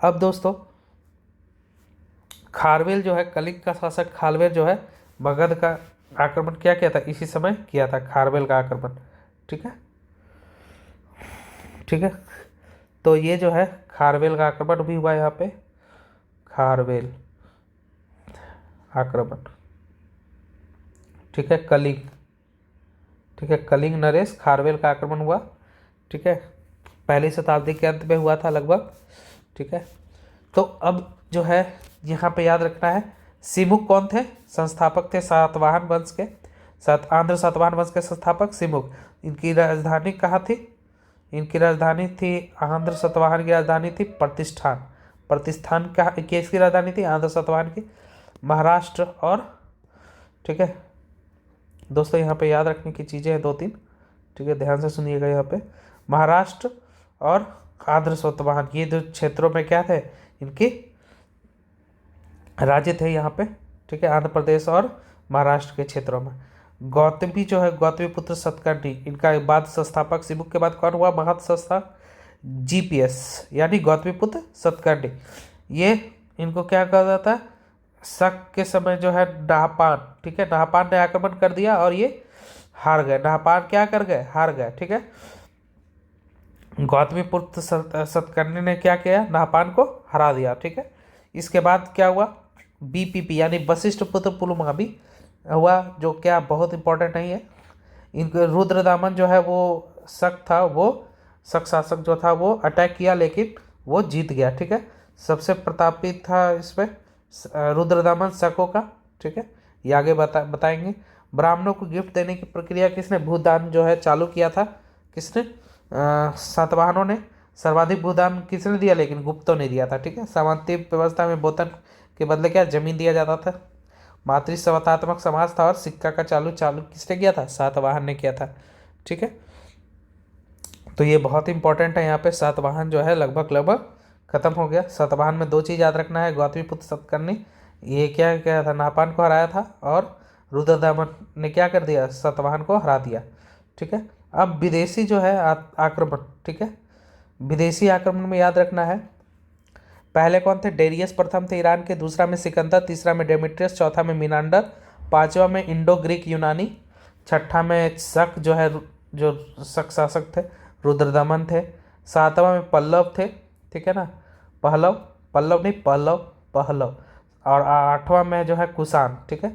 अब दोस्तों खारवेल जो है, कलिंग का शासक खारवेल जो है, मगध का आक्रमण क्या किया था, इसी समय किया था खारवेल का आक्रमण। ठीक है, ठीक है, तो ये जो है खारवेल का आक्रमण भी हुआ यहाँ पे, खारवेल आक्रमण। ठीक है, कलिंग, ठीक है, कलिंग नरेश खारवेल का आक्रमण हुआ। ठीक है, 1ली शताब्दी के अंत में हुआ था लगभग। ठीक है, तो अब जो है यहाँ पे याद रखना है, सिमुक कौन थे, संस्थापक थे सातवाहन वंश के, आंध्र सातवाहन वंश के संस्थापक सिमुक। इनकी राजधानी कहाँ थी, इनकी राजधानी थी, आंध्र सातवाहन की राजधानी थी प्रतिष्ठान। प्रतिष्ठान का किसकी राजधानी थी? आंध्र सातवाहन की। महाराष्ट्र और, ठीक है दोस्तों, यहाँ पे याद रखने की चीज़ें हैं 2-3, ठीक है, ध्यान से सुनिएगा। यहाँ पे महाराष्ट्र और आंध्र सातवाहन, ये दो क्षेत्रों में क्या थे? इनके राज्य थे यहाँ पे, ठीक है, आंध्र प्रदेश और महाराष्ट्र के क्षेत्रों में। गौतमी जो है, गौतमीपुत्र सतकर्णी, इनका बाद संस्थापक सिबुक के बाद कौन हुआ महंत संस्थापक? जीपीएस, यानी गौतमीपुत्र सतकर्णी। ये इनको क्या कहा जाता है? शक के समय जो है नाहपान, ठीक है, नाहपान ने आक्रमण कर दिया और ये हार गए। नाहपान क्या कर गए? हार गए, ठीक है। गौतमीपुत्र सतकर्णी ने क्या किया? नाहपान को हरा दिया, ठीक है। इसके बाद क्या हुआ? बीपीपी यानी वशिष्ठ पुत्र पुलमावी हुआ, जो क्या बहुत इंपॉर्टेंट नहीं है। इनको रुद्रदामन जो है वो शक था, वो शक शासक जो था वो अटैक किया, लेकिन वो जीत गया, ठीक है। सबसे प्रतापी था इसमें रुद्रदामन शकों का, ठीक है, ये आगे बताएंगे। ब्राह्मणों को गिफ्ट देने की प्रक्रिया किसने? भूदान जो है चालू किया था, किसने? सातवाहनों ने। सर्वाधिक भूदान किसने दिया? लेकिन गुप्तों ने दिया था, ठीक है। सामंती व्यवस्था में वेतन के बदले क्या? जमीन दिया जाता था। मातृसत्तात्मक समाज था और सिक्का का चालू किसने किया था? सातवाहन ने किया था, ठीक है। तो ये बहुत इंपॉर्टेंट है। यहाँ पे सातवाहन जो है लगभग खत्म हो गया। सातवाहन में 2 चीज़ याद रखना है, गौतमीपुत्र सतकर्णी ये क्या किया था? नाहपान को हराया था, और रुद्रदामन ने क्या कर दिया? सातवाहन को हरा दिया, ठीक है। अब विदेशी जो है आक्रमण, ठीक है, विदेशी आक्रमण में याद रखना है, पहले कौन थे? डेरियस प्रथम थे ईरान के, दूसरा में सिकंदर, तीसरा में डेमेट्रियस, चौथा में मिनांडर, पांचवा में इंडो ग्रीक यूनानी, छठा में शक जो है, जो शक शासक थे रुद्रदमन थे, सातवां में पल्लव थे, ठीक है ना, पल्लव नहीं पहलव, और आठवां में जो है कुषाण, ठीक है।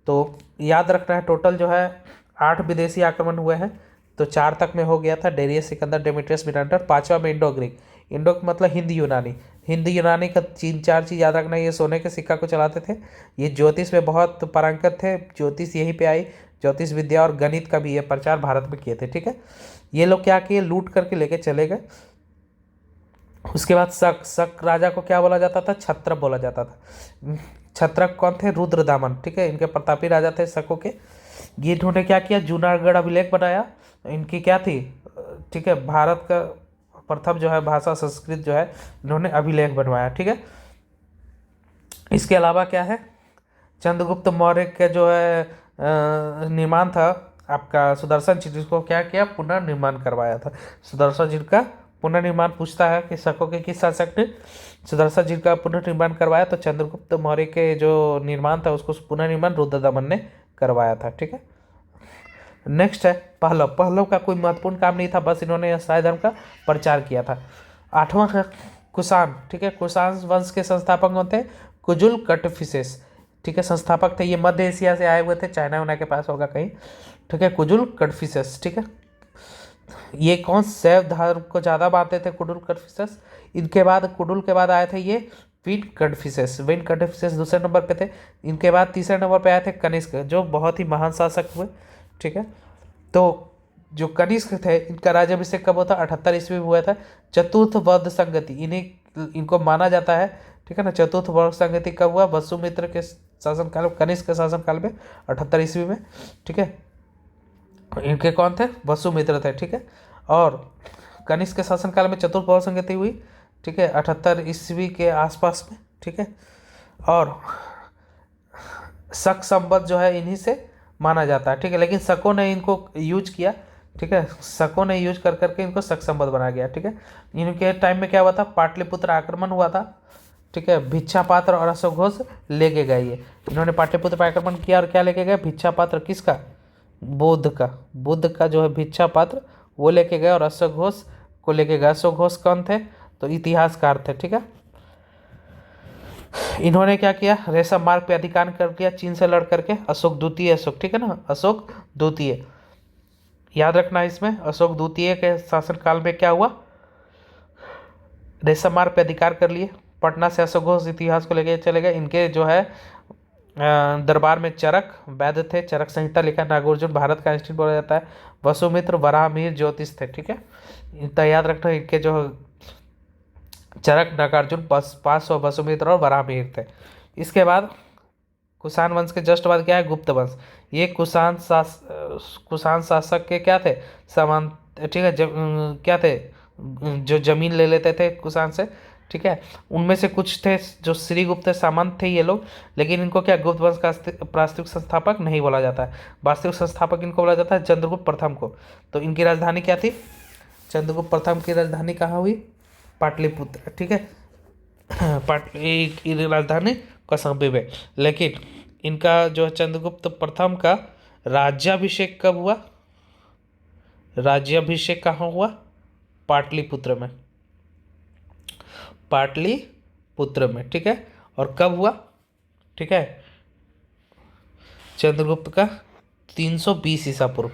तो याद रखना है टोटल जो है 8 विदेशी आक्रमण हुए हैं। तो 4 तक में हो गया था, डेरियस, सिकंदर, डेमेट्रियस, मिनांडर। पांचवा में इंडो ग्रीक, इंडो का मतलब हिंदी यूनानी का 3-4 चीज़ याद रखना है। ये सोने के सिक्का को चलाते थे, ये ज्योतिष में बहुत पारंगत थे, ज्योतिष यहीं पे आई, ज्योतिष विद्या और गणित का भी ये प्रचार भारत में किए थे, ठीक है। ये लोग क्या किए? लूट करके लेके चले गए। उसके बाद शक राजा को क्या बोला जाता था? छत्रप बोला जाता था। छत्रप कौन थे? रुद्रदामन, ठीक है, इनके प्रतापी राजा थे शकों के। ये इन्होंने क्या किया? जूनागढ़ अभिलेख बनाया। इनकी क्या थी? ठीक है, भारत का प्रथम जो है भाषा संस्कृत जो है इन्होंने अभिलेख बनवाया, ठीक है। इसके अलावा क्या है? चंद्रगुप्त मौर्य का जो है निर्माण था आपका सुदर्शन चिन्ह, को क्या किया? पुनर्निर्माण करवाया था। सुदर्शन चिन्ह का पुनर्निर्माण पूछता है कि शकों के किस शासक ने सुदर्शन चिन्ह का पुनर्निर्माण करवाया? तो चंद्रगुप्त मौर्य के जो निर्माण था उसको पुनर्निर्माण रुद्रदमन ने करवाया था, ठीक है। नेक्स्ट है पहलव का कोई महत्वपूर्ण काम नहीं था, बस इन्होंने ईसाई धर्म का प्रचार किया था। 8वां है कुषाण, ठीक है, कुषाण वंश के संस्थापक कौन थे? कुजुल कटफिसेस, ठीक है, संस्थापक थे। ये मध्य एशिया से आए हुए थे, चाइना उना के पास होगा कहीं, ठीक है, कुजुल कटफिसेस, ठीक है। ये कौन शैव धर्म को ज़्यादा मानते थे? कुडुल कटफिसेस। इनके बाद कुडुल के बाद आए थे ये विन कटफिसेस दूसरे नंबर पे थे। इनके बाद तीसरे नंबर पे आए थे कनिष्क, जो बहुत ही महान शासक हुए, ठीक है। तो जो कनिष्क थे इनका राज्याभिषेक कब हुआ था? 78 ईस्वी में हुआ था। चतुर्थ वर्ध संगति इनको माना जाता है, ठीक है ना। चतुर्थ वर्ध संगति कब हुआ? वसुमित्र के शासनकाल, कनिष्क के शासनकाल में 78 ईस्वी में, ठीक है। इनके कौन थे? वसुमित्र थे, ठीक है। और कनिष्क के शासनकाल में चतुर्थ वर्ध संगति हुई, ठीक है, 78 ईस्वी के आसपास में, ठीक है। और शक संबंध जो है इन्हीं से माना जाता है, ठीक है। लेकिन शकों ने इनको यूज किया, ठीक है, शकों ने यूज कर करके इनको शक संबंध बनाया गया, ठीक है। इनके टाइम में क्या हुआ था? पाटलिपुत्र आक्रमण हुआ था, ठीक है। भिक्षा पात्र और अशोक घोष लेके गए। ये इन्होंने पाटलिपुत्र पर आक्रमण किया और क्या लेके गए? भिक्षा पात्र किसका? बुद्ध का जो है भिक्षा पात्र वो लेके गए और अशोक घोष को लेके गए। अशोक घोष कौन थे? तो इतिहासकार थे, ठीक है। इन्होंने क्या किया? रेशम मार्ग पे अधिकार कर दिया चीन से लड़ करके। अशोक द्वितीय, ठीक है ना, अशोक द्वितीय याद रखना है। इसमें अशोक द्वितीय के शासनकाल में क्या हुआ? रेशम मार्ग पे अधिकार कर लिए। पटना से अशोक घोष इतिहास को लेके चले गए। इनके जो है दरबार में चरक वैद्य थे, चरक संहिता लिखा। नागार्जुन भारत का इंस्टीट्यूट बोला जाता है। वसुमित्र वराहमिहिर ज्योतिष थे, ठीक है। इतना याद रखना। इनके जो चरक, नागार्जुन, 500 वसुमित्र और वराहमिहिर थे। इसके बाद कुषाण वंश के जस्ट बाद क्या है, गुप्त वंश। ये कुषाण शासक के क्या थे, समान, ठीक है, क्या थे, जो जमीन ले लेते थे कुषाण से, ठीक है। उनमें से कुछ थे जो श्रीगुप्त सामंत थे ये लोग, लेकिन इनको क्या गुप्त वंश का वास्तविक संस्थापक नहीं बोला जाता है। वास्तविक संस्थापक इनको बोला जाता है चंद्रगुप्त प्रथम को। तो इनकी राजधानी क्या थी, चंद्रगुप्त प्रथम की राजधानी कहाँ हुई, पाटलिपुत्र, ठीक है। पाटली की राजधानी कौशाम्बी में। लेकिन इनका जो चंद्रगुप्त प्रथम का राज्याभिषेक कब हुआ, राज्याभिषेक कहाँ हुआ, पाटलिपुत्र में, पाटलिपुत्र में, ठीक है। और कब हुआ, ठीक है, चंद्रगुप्त का 320 ईसा पूर्व,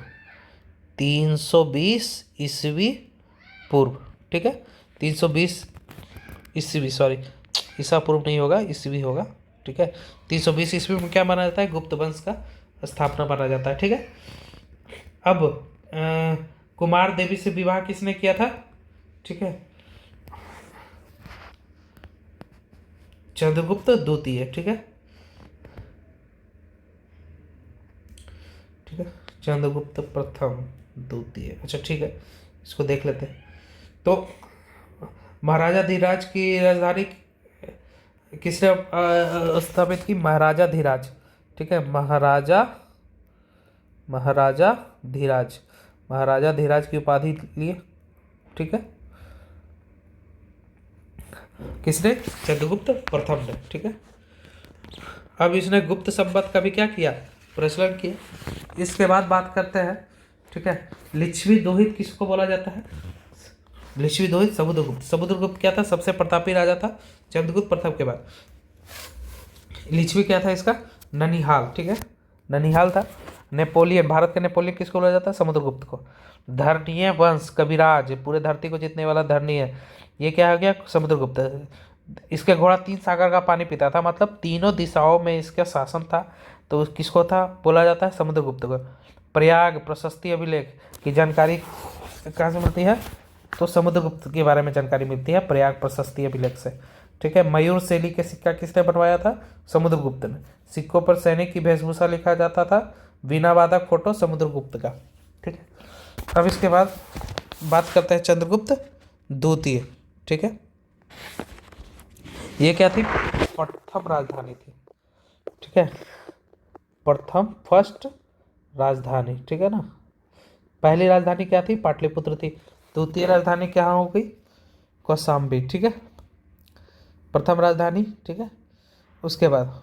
320 ईस्वी पूर्व, ठीक है। 320 ईस्वी, सॉरी, ईसा पूर्व नहीं होगा, ईस्वी होगा, ठीक है। 320 ईस्वी में क्या माना जाता है, गुप्त वंश का स्थापना माना जाता है, ठीक है। अब कुमार देवी से विवाह किसने किया था, ठीक है, चंद्रगुप्त द्वितीय, ठीक है, ठीक है, चंद्रगुप्त प्रथम द्वितीय, अच्छा ठीक है, इसको देख लेते हैं। तो महाराजा धीराज की राजधानी किसने स्थापित की, महाराजा धीराज, ठीक है, महाराजा धीराज, महाराजा धीराज की उपाधि लिए, ठीक है, किसने, चंद्रगुप्त प्रथम ने, ठीक है। अब इसने गुप्त संपद का भी क्या किया, प्रचलन किया। इसके बाद बात करते हैं, ठीक है, लिच्छवी दोहित किसको बोला जाता है, लिच्छवी दोहित समुद्रगुप्त। समुद्रगुप्त क्या था, सबसे प्रतापी राजा था चंद्रगुप्त प्रथम के बाद। लिच्छवी क्या था इसका, ननिहाल, ठीक है, ननिहाल था। नेपोलियन, भारत का नेपोलियन किसको बोला जाता है, समुद्रगुप्त को। धरणीय वंश, कविराज, पूरे धरती को जीतने वाला धरणीय, ये क्या हो गया, समुद्रगुप्त। इसके घोड़ा 3 सागर का पानी पीता था, मतलब तीनों दिशाओं में इसका शासन था, तो किसको था बोला जाता है, समुद्रगुप्त को। प्रयाग प्रशस्ति अभिलेख की जानकारी कहाँ से मिलती है, तो समुद्रगुप्त के बारे में जानकारी मिलती है प्रयाग प्रशस्ति अभिलेख से, ठीक है। मयूर शैली के सिक्का किसने बनवाया था, समुद्रगुप्त ने। सिक्कों पर सैनिक की वेशभूषा लिखा जाता था, बिना वादक फोटो समुद्रगुप्त का, ठीक है। अब इसके बाद बात करते हैं चंद्रगुप्त द्वितीय, ठीक है। ये क्या थी, प्रथम राजधानी थी, ठीक है, प्रथम फर्स्ट राजधानी, ठीक है ना। पहली राजधानी क्या थी, पाटलिपुत्र थी। द्वितीय राजधानी क्या हो गई, कौशाम्बी, ठीक है, प्रथम राजधानी, ठीक है। उसके बाद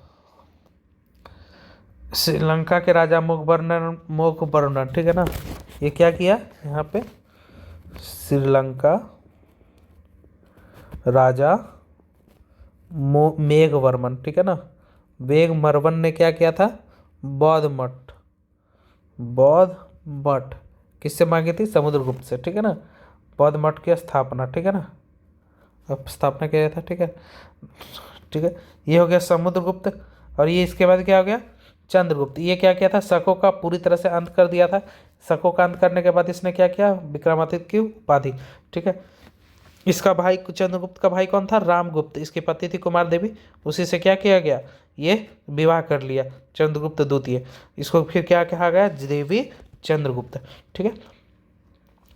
श्रीलंका के राजा मुखवर्णन, ठीक है ना, ये क्या किया यहाँ पे, श्रीलंका राजा मेघवर्मन, ठीक है ना, मेघवर्मन ने क्या किया था, बौद्ध मठ किससे मांगी थी, समुद्रगुप्त से, ठीक है ना, बौद्ध मठ की स्थापना, ठीक है ना, अब स्थापना किया था, ठीक है, ठीक है। ये हो गया समुद्रगुप्त। और ये इसके बाद क्या हो गया, चंद्रगुप्त। ये क्या किया था, शकों का पूरी तरह से अंत कर दिया था। शकों का अंत करने के बाद इसने क्या किया, विक्रमादित्य की उपाधि, ठीक है। इसका भाई, चंद्रगुप्त का भाई कौन था, रामगुप्त। इसकी पत्नी थी कुमार देवी, उसी से क्या किया गया, ये विवाह कर लिया, चंद्रगुप्त द्वितीय। इसको फिर क्या कहा गया, देवी चंद्रगुप्त, ठीक है।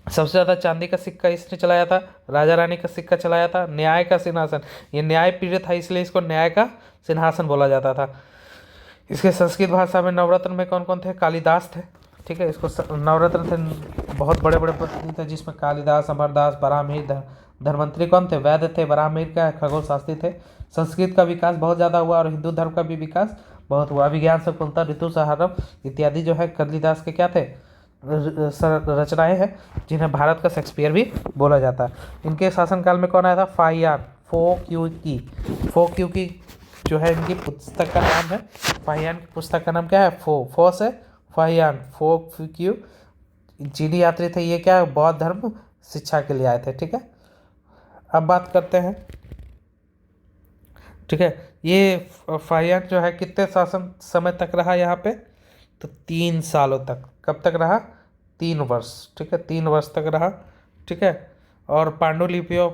सबसे ज़्यादा चांदी का सिक्का इसने चलाया था, राजा रानी का सिक्का चलाया था। न्याय का सिंहासन, ये न्याय प्रिय था इसलिए इसको न्याय का सिंहासन बोला जाता था। इसके संस्कृत भाषा में नवरत्न में कौन कौन थे, कालिदास थे, ठीक है। इसको नवरत्न थे, बहुत बड़े बड़े पत्नी थे, जिसमें कालिदास, अमरदास, वराहमिहिर, धर्मंत्री कौन थे, वैद्य थे, वराहमिहिर का खगोल शास्त्री थे। संस्कृत का विकास बहुत ज़्यादा हुआ और हिंदू धर्म का भी विकास बहुत हुआ। अभिज्ञान शकुंतला, ऋतु संहारम इत्यादि जो है कालिदास के क्या थे, रचनाएं हैं, जिन्हें भारत का शेक्सपियर भी बोला जाता है। इनके शासनकाल में कौन आया था, फाहियान, फोक्यूकी जो है इनकी पुस्तक का नाम है। फाहियान की पुस्तक का नाम क्या है, फो से फाहियान, फोक्यू। चीनी यात्री थे, ये क्या, बौद्ध धर्म शिक्षा के लिए आए थे, ठीक है। अब बात करते हैं, ठीक है, ये फाहियान जो है कितने शासन समय तक रहा यहाँ पे, तो 3 सालों तक। कब तक रहा, 3 वर्ष, ठीक है, 3 वर्ष तक रहा, ठीक है। और पांडुलिपियों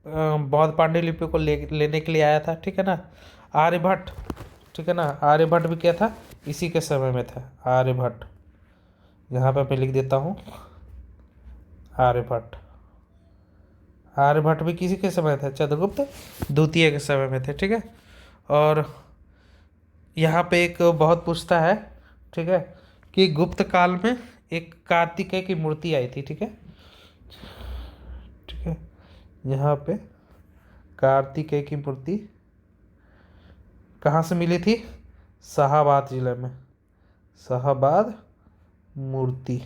बौद्ध पांडुलिपि को लेने के लिए आया था, ठीक है ना। आर्यभट्ट, ठीक है ना, आर्यभट्ट भी क्या था, इसी के समय में था आर्यभट्ट। यहाँ पे मैं लिख देता हूँ आर्यभट्ट। आर्यभट्ट भी किसी के समय थे, चंद्रगुप्त द्वितीय के समय में थे, ठीक है। और यहाँ पे एक बहुत पूछता है, ठीक है, कि गुप्त काल में एक कार्तिकेय की मूर्ति आई थी, ठीक है, ठीक है। यहाँ पे कार्तिकेय की मूर्ति कहाँ से मिली थी, शाहाबाद जिले में, शाहाबाद मूर्ति,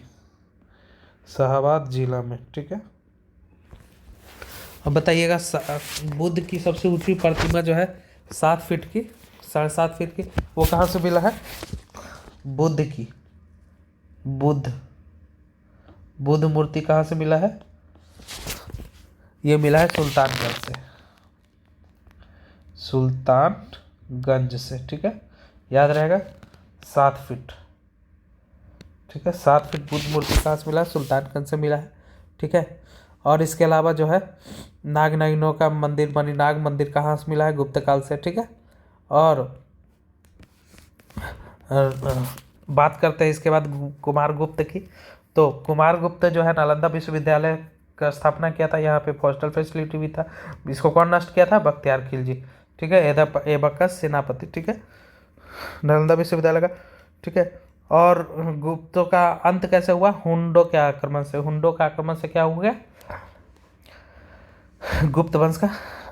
शाहाबाद जिला में, ठीक है। अब बताइएगा, बुद्ध की सबसे ऊंची प्रतिमा जो है 7 फीट की, 7.5 फीट की, वो कहाँ से मिला है, बुद्ध की, बुद्ध मूर्ति कहाँ से मिला है, ये मिला है सुल्तानगंज से, सुल्तानगंज से, ठीक है, याद रहेगा 7 फीट, ठीक है। 7 फीट बुद्ध मूर्ति कहाँ से मिला है, सुल्तानगंज से मिला है, ठीक है। और इसके अलावा जो है नागिनों का मंदिर, मणिनाग मंदिर कहाँ से मिला है, गुप्त काल से, ठीक है। और बात करते हैं इसके बाद कुमारगुप्त की। तो कुमारगुप्त जो है नालंदा विश्वविद्यालय का स्थापना किया था, यहाँ पे हॉस्टल फैसिलिटी भी था। इसको कौन नष्ट किया था, बख्तियार खिलजी, ठीक है, एबकस सेनापति, ठीक है, नालंदा विश्वविद्यालय का, ठीक है। और गुप्तों का अंत कैसे हुआ, हुंडों के आक्रमण से, हुंडों का आक्रमण से क्या हो गया, गुप्त वंश का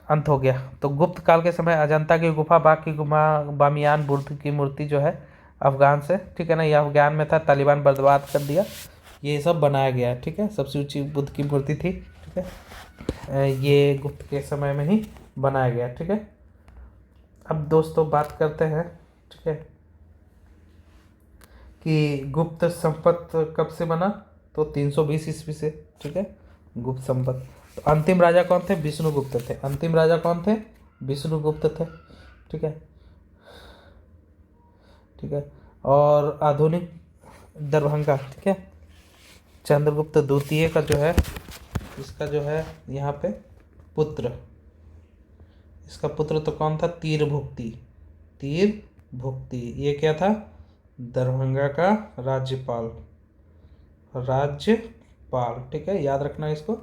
अंत हो गया। तो गुप्त काल के समय अजंता की गुफा, बाघ की गुफा, बामियान बुद्ध की मूर्ति जो है अफगान से, ठीक है ना, यह अफगान में था, तालिबान बर्बाद कर दिया, ये सब बनाया गया, ठीक है। सबसे ऊंची बुद्ध की मूर्ति थी, ठीक है, ये गुप्त के समय में ही बनाया गया, ठीक है। अब दोस्तों बात करते हैं, ठीक है, कि गुप्त संपत्ति कब से बना, तो 320 ईस्वी से, ठीक है, गुप्त संपत्ति। तो अंतिम राजा कौन थे, विष्णुगुप्त थे, अंतिम राजा कौन थे, विष्णुगुप्त थे, ठीक है, ठीक है। और आधुनिक दरभंगा, ठीक है, चंद्रगुप्त द्वितीय का जो है, इसका जो है यहाँ पे पुत्र, इसका पुत्र तो कौन था, तीरभुक्ति, तीरभुक्ति, ये क्या था, दरभंगा का राज्यपाल, ठीक है, याद रखना इसको,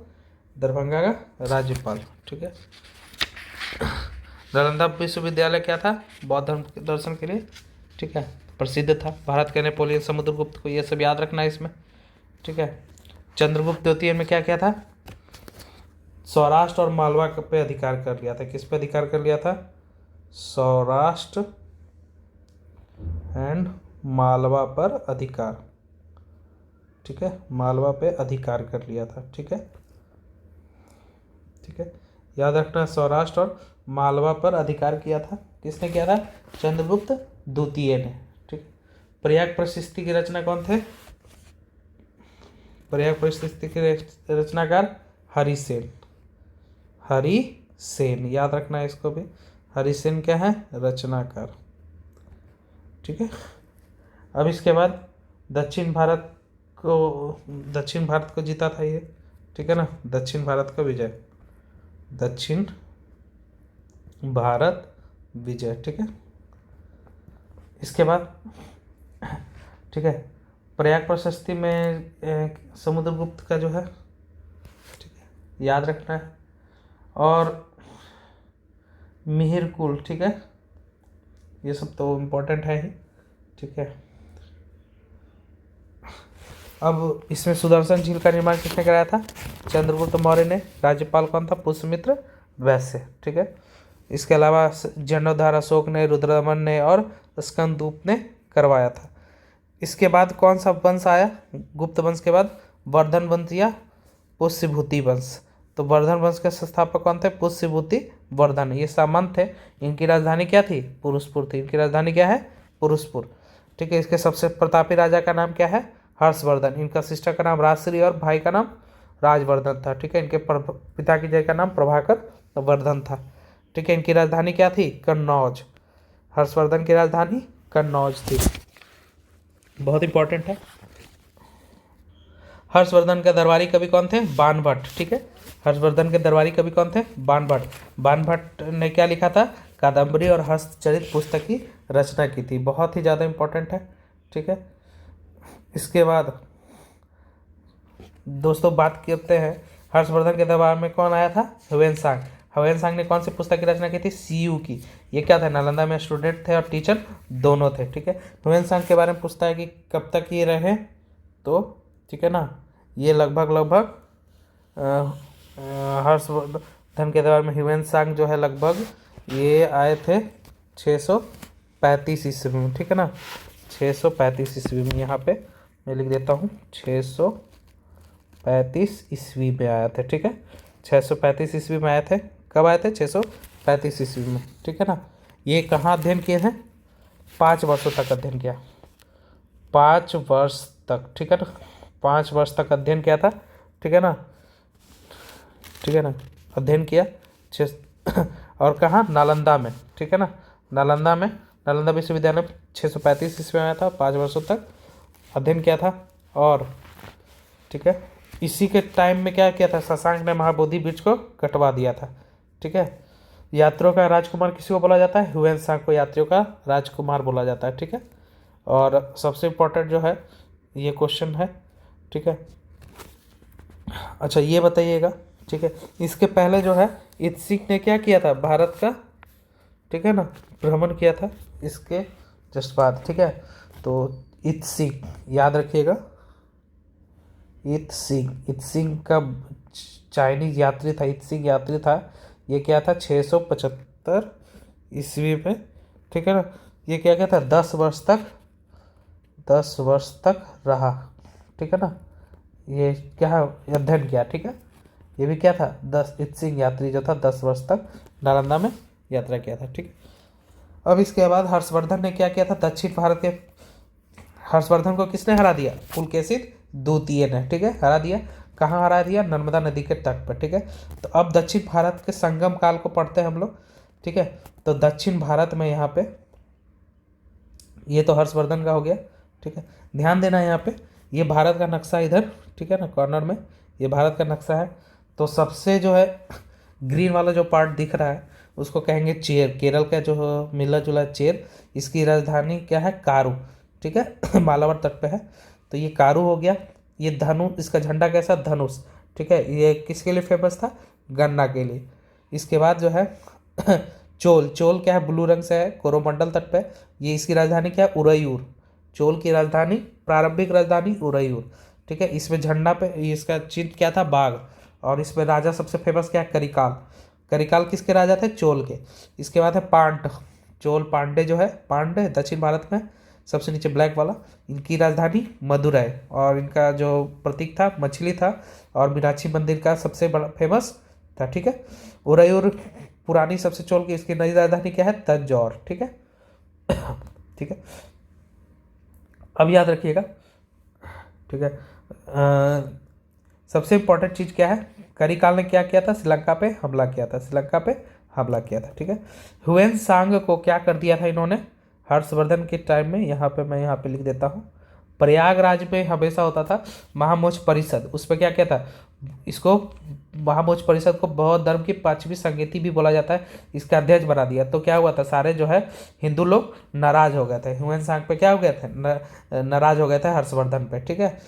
दरभंगा का राज्यपाल, ठीक है। नालंदा विश्वविद्यालय क्या था, बौद्ध धर्म के दर्शन के लिए, ठीक है, प्रसिद्ध था। भारत के नेपोलियन, समुद्रगुप्त को, ये सब याद रखना है इसमें, ठीक है। चंद्रगुप्त द्वितीय में क्या क्या था, सौराष्ट्र और मालवा पे अधिकार कर लिया था, किस पे अधिकार कर लिया था, सौराष्ट्र एंड मालवा पर अधिकार, ठीक है, मालवा पे अधिकार कर लिया था, ठीक है, ठीक है, याद रखना, सौराष्ट्र और मालवा पर अधिकार किया था, किसने किया था, चंद्रगुप्त द्वितीय ने, ठीक। प्रयाग प्रशस्ति की रचना कौन थे, प्रयाग प्रशस्ति के रचनाकार हरिसेन, हरिसेन, याद रखना है इसको भी, हरिसेन क्या है, रचनाकार, ठीक है। अब इसके बाद दक्षिण भारत को जीता था ये, ठीक है ना, दक्षिण भारत का विजय, दक्षिण भारत विजय, ठीक है। इसके बाद, ठीक है, प्रयाग प्रशस्ति में समुद्रगुप्त का जो है, ठीक है, याद रखना है। और मिहिरकुल, ठीक है, ये सब तो इम्पोर्टेंट है ही, ठीक है। अब इसमें सुदर्शन झील का निर्माण किसने कराया था, चंद्रगुप्त मौर्य ने, राज्यपाल कौन था, पुष्यमित्र वैश्य, ठीक है। इसके अलावा जीर्णोद्धार अशोक ने, रुद्रदमन ने और स्कंदगुप्त ने करवाया था। इसके बाद कौन सा वंश आया, गुप्त वंश के बाद वर्धन वंश या पुष्यभूति वंश। तो वर्धन वंश के संस्थापक कौन थे, पुष्यभूति वर्धन, ये सामंत थे, इनकी राजधानी क्या थी, पुरुषपुर थी, इनकी राजधानी क्या है, पुरुषपुर, ठीक है। इसके सबसे प्रतापी राजा का नाम क्या है, हर्षवर्धन, इनका सिस्टर का नाम राजश्री और भाई का नाम राजवर्धन था, ठीक है। इनके पिता की जय का नाम प्रभाकर वर्धन था, ठीक है। इनकी राजधानी क्या थी, कन्नौज, हर्षवर्धन की राजधानी कन्नौज थी, बहुत इंपॉर्टेंट है। हर्षवर्धन का दरबारी कवि कौन थे, बाणभट्ट, ठीक है। हर्षवर्धन के दरबारी कवि कौन थे? बाणभट्ट। बाणभट्ट ने क्या लिखा था? कादम्बरी और हस्तचरित पुस्तक की रचना की थी। बहुत ही ज़्यादा इंपॉर्टेंट है, ठीक है। इसके बाद दोस्तों बात करते हैं हर्षवर्धन के दरबार में कौन आया था? ह्वेनसांग। ह्वेनसांग ने कौन सी पुस्तक की रचना की थी? सीयू की। ये क्या था? नालंदा में स्टूडेंट थे और टीचर दोनों थे, ठीक है। ह्वेनसांग के बारे में पूछता है कि कब तक ये रहे, तो ठीक है ना, ये लगभग हर्षवर्धन के दरबार में ह्वेनसांग जो है लगभग ये आए थे 635 ईस्वी में, ठीक है ना। 635 ईस्वी में, यहाँ पे मैं लिख देता हूँ 635 ईस्वी में आया था, ठीक है। 635 ईस्वी में आए थे। कब आए थे? 635 ईस्वी में, ठीक है ना। ये कहाँ अध्ययन किए थे? 5 वर्षों तक अध्ययन किया, 5 वर्ष तक, ठीक है ना। 5 वर्ष तक अध्ययन किया था, ठीक है ना, ठीक है ना, अध्ययन किया और कहाँ? नालंदा में, ठीक है ना। नालंदा विश्वविद्यालय में 635 ईस्वी में आया था, 5 वर्षों तक अध्ययन किया था। और ठीक है, इसी के टाइम में क्या किया था? शशांक ने महाबोधि वृक्ष को कटवा दिया था, ठीक है। यात्रियों का राजकुमार किसी को बोला जाता है? ह्वेनसांग को यात्रियों का राजकुमार बोला जाता है, ठीक है। और सबसे इम्पोर्टेंट जो है ये क्वेश्चन है, ठीक है। अच्छा ये बताइएगा, ठीक है, इसके पहले जो है इत्सिक ने क्या किया था? भारत का, ठीक है ना, भ्रमण किया था इसके जस्ट बाद, ठीक है। तो इत्सिक याद रखिएगा, इत्सिक का चाइनीज यात्री था, इत्सिक यात्री था। ये क्या था? 675 ईस्वी में, ठीक है ना। ये क्या क्या था? 10 वर्ष तक रहा, ठीक है ना। ये क्या अध्ययन किया, ठीक है। ये भी क्या था? 10 इत्सिक यात्री जो था 10 वर्ष तक नालंदा में यात्रा किया था, ठीक है। अब इसके बाद हर्षवर्धन ने क्या किया था? दक्षिण भारत के, हर्षवर्धन को किसने हरा दिया? पुलकेशिन द्वितीय ने, ठीक है, हरा दिया। कहाँ हरा दिया? नर्मदा नदी के तट पर, ठीक है। तो अब दक्षिण भारत के संगम काल को पढ़ते हैं हम लोग, ठीक है। तो दक्षिण भारत में यहाँ पे ये तो हर्षवर्धन का हो गया, ठीक है। ध्यान देना यहाँ पे, ये भारत का नक्शा इधर, ठीक है ना, कॉर्नर में ये भारत का नक्शा है। तो सबसे जो है ग्रीन वाला जो पार्ट दिख रहा है उसको कहेंगे चेर, केरल का जो मिला जुला चेर। इसकी राजधानी क्या है? कारू, ठीक है। मालाबार तट पे है, तो ये कारू हो गया। ये धनु, इसका झंडा कैसा? धनुष, ठीक है। ये किसके लिए फेमस था? गन्ना के लिए। इसके बाद जो है चोल क्या है? ब्लू रंग से है, कोरोमंडल तट पे। ये इसकी राजधानी क्या है? उरैयूर। चोल की राजधानी, प्रारंभिक राजधानी उरैयूर, ठीक है। इसमें झंडा पे इसका चिन्ह क्या था? बाघ। और इसमें राजा सबसे फेमस क्या है? करिकाल। करिकाल किसके राजा थे? चोल के। इसके बाद है पांड, चोल पांडे जो है, पांडे दक्षिण भारत में सबसे नीचे ब्लैक वाला। इनकी राजधानी मदुरै, और इनका जो प्रतीक था मछली था, और मीनाक्षी मंदिर का सबसे बड़ा फेमस था, ठीक है। उरैयूर पुरानी सबसे चोल की, इसकी नई राजधानी क्या है? तंजौर, ठीक है। ठीक है, अब याद रखिएगा, ठीक है। सबसे इंपॉर्टेंट चीज़ क्या है? करिकाल ने क्या किया था? श्रीलंका पे हमला किया था, श्रीलंका पे हमला किया था, ठीक है। ह्वेनसांग को क्या कर दिया था इन्होंने? हर्षवर्धन के टाइम में, यहाँ पे मैं यहाँ पे लिख देता हूँ, प्रयागराज में हमेशा होता था महामोच परिषद, उस पर क्या किया था? इसको महामोच परिषद को बौद्ध धर्म की 5वीं संगति भी बोला जाता है, इसका अध्यक्ष बना दिया। तो क्या हुआ था? सारे जो है हिंदू लोग नाराज हो गए थे ह्वेनसांग पे, क्या हो गए थे? नाराज हो गए थे हर्षवर्धन पे, ठीक है।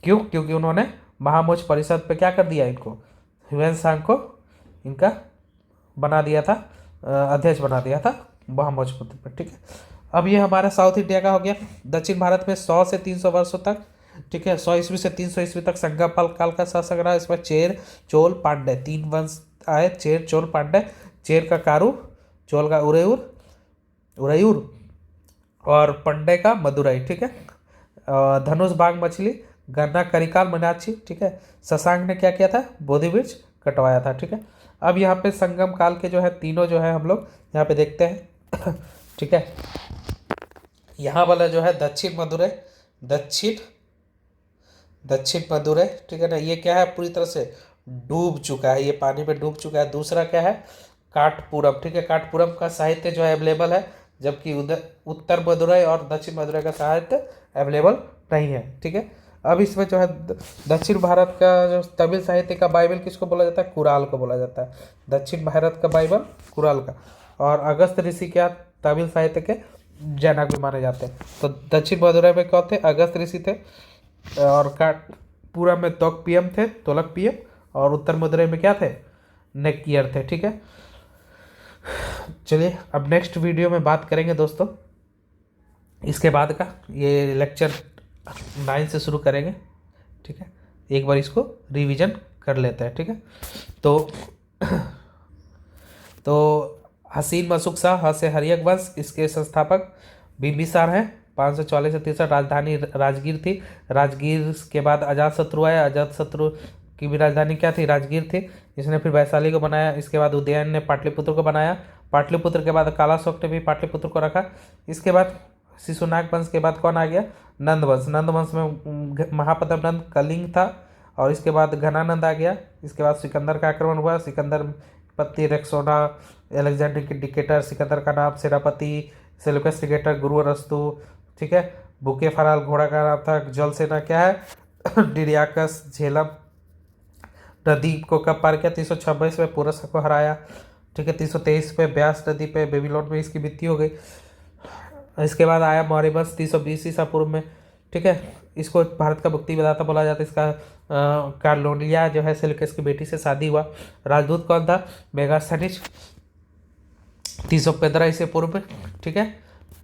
क्यों? क्योंकि उन्होंने महामोच परिषद पे क्या कर दिया? इनको, ह्वेनसांग को इनका बना दिया था, अध्यक्ष बना दिया था महामोच पर, ठीक है। अब ये हमारा साउथ इंडिया का हो गया। दक्षिण भारत में 100 से 300 वर्षों तक, ठीक है, 100 ईस्वी से 300 ईस्वी तक संगम काल का शासक रहा। इसमें चेर, चोल, पांड्य 3 वंश आए, चेर, चोल, पांड्य। चेर का कारू, चोल का उरैयूर और पांड्य का मदुरै, ठीक है। धनुष, बाघ, मछली, गन्ना, करिकाल, मीनाक्षी, ठीक है। शशांक ने क्या किया था? बोधि वृक्ष कटवाया था, ठीक है। अब यहाँ पे संगम काल के जो है तीनों जो है हम लोग यहाँ पे देखते हैं, ठीक है। यहाँ वाला जो है दक्षिण मदुरै, ठीक है ना, ये क्या है? पूरी तरह से डूब चुका है, ये पानी में डूब चुका है। दूसरा क्या है? काठपुरम, ठीक है। काठपुरम का साहित्य जो है अवेलेबल है, जबकि उधर उत्तर मदुरै और दक्षिण मदुरै का साहित्य अवेलेबल नहीं है, ठीक है। अब इसमें जो है दक्षिण भारत का जो तमिल साहित्य का बाइबल किसको बोला जाता है? कुराल को बोला जाता है। दक्षिण भारत का बाइबल कुराल का। और अगस्त ऋषि क्या तमिल साहित्य के जनक भी माने जाते हैं। तो दक्षिण मदुरई में कौन थे? अगस्त ऋषि थे। और का पूरा में तोकपियम थे, तोलकपियम। और उत्तर मदुरई में क्या थे? नेकियर थे। ठीक है, चलिए अब नेक्स्ट वीडियो में बात करेंगे दोस्तों इसके बाद का। ये लेक्चर 9 से शुरू करेंगे। ठीक है, एक बार इसको रिवीजन कर लेते हैं। ठीक है, तो हसीन मशुक शाह से हर्यक वंश, इसके संस्थापक बिंबिसार हैं। 544 से 63 राजधानी राजगीर थी। राजगीर के बाद अजातशत्रु आया। अजातशत्रु की भी राजधानी क्या थी? राजगीर थी। इसने फिर वैशाली को बनाया। इसके बाद उदयन ने पाटलिपुत्र को बनाया। पाटलिपुत्र के बाद कालाशोक ने भी पाटलिपुत्र को रखा। इसके बाद शिशुनाग वंश के बाद कौन आ गया? नंद वंश। नंद वंश में महाप्रताप नंद कलिंग था। और इसके बाद घनानंद आ गया। इसके बाद सिकंदर का आक्रमण हुआ। सिकंदर पत्ती रेक्सोना, एलेक्जेंडर के डिकेटर, सिकंदर का नाम सेनापति, सेल्यूकस डिकेटर, गुरु अरस्तु। ठीक है, बुके फराल घोड़ा का नाम था। जल सेना क्या है? डिरियाकस। झेलम नदी को कब पार किया? 326 में पुरस को हराया। ठीक है, 323 पे ब्यास नदी पे बेबीलोन में इसकी मृत्यु हो गई। इसके बाद आया मौर्य वंश 320 ईसा पूर्व में। ठीक है, इसको भारत का मुक्ति विधाता बोला जाता है। इसका कार्लोनिया जो है सेल्यूकस की बेटी से शादी हुआ। राजदूत कौन था? मेगास्थनीज 315 ईसा पूर्व में। ठीक है,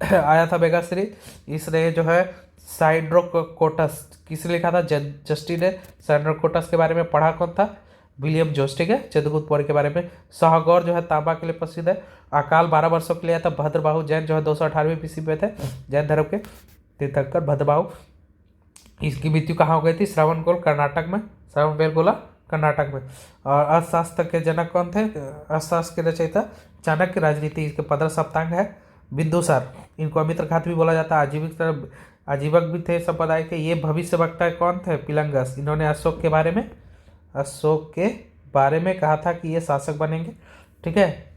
आया था मेगास्थनीज। इसने जो है साइड्रोकोटस किसने लिखा था? जस्टिन ने साइड्रोकोटस के बारे में पढ़ा। कौन था? विलियम जोस। ठीक है, चंद्रगुप्त मौर्य के बारे में। शाहगौर जो है तांबा के लिए प्रसिद्ध है। अकाल 12 वर्षों के लिए आया था। भद्रबाहु जैन जो है 218वीं ईस्वी में थे, जैन धर्म के तीर्थंकर भद्रबाहु। इसकी मृत्यु कहाँ हो गई थी? श्रवणबेल कर्नाटक में। श्रवणबेलगोला कर्नाटक में। और अर्थशास्त्र के जनक कौन थे? अर्थशास्त्र के रचयिता चाणक्य। राजनीति इसके 15 सप्तांग है। बिंदुसार, इनको अमित्रघात भी बोला जाता है। आजीवक भी थे संप्रदाय के। ये भविष्यवक्ता कौन थे? पिलंगस। इन्होंने अशोक के बारे में कहा था कि ये शासक बनेंगे। ठीक है,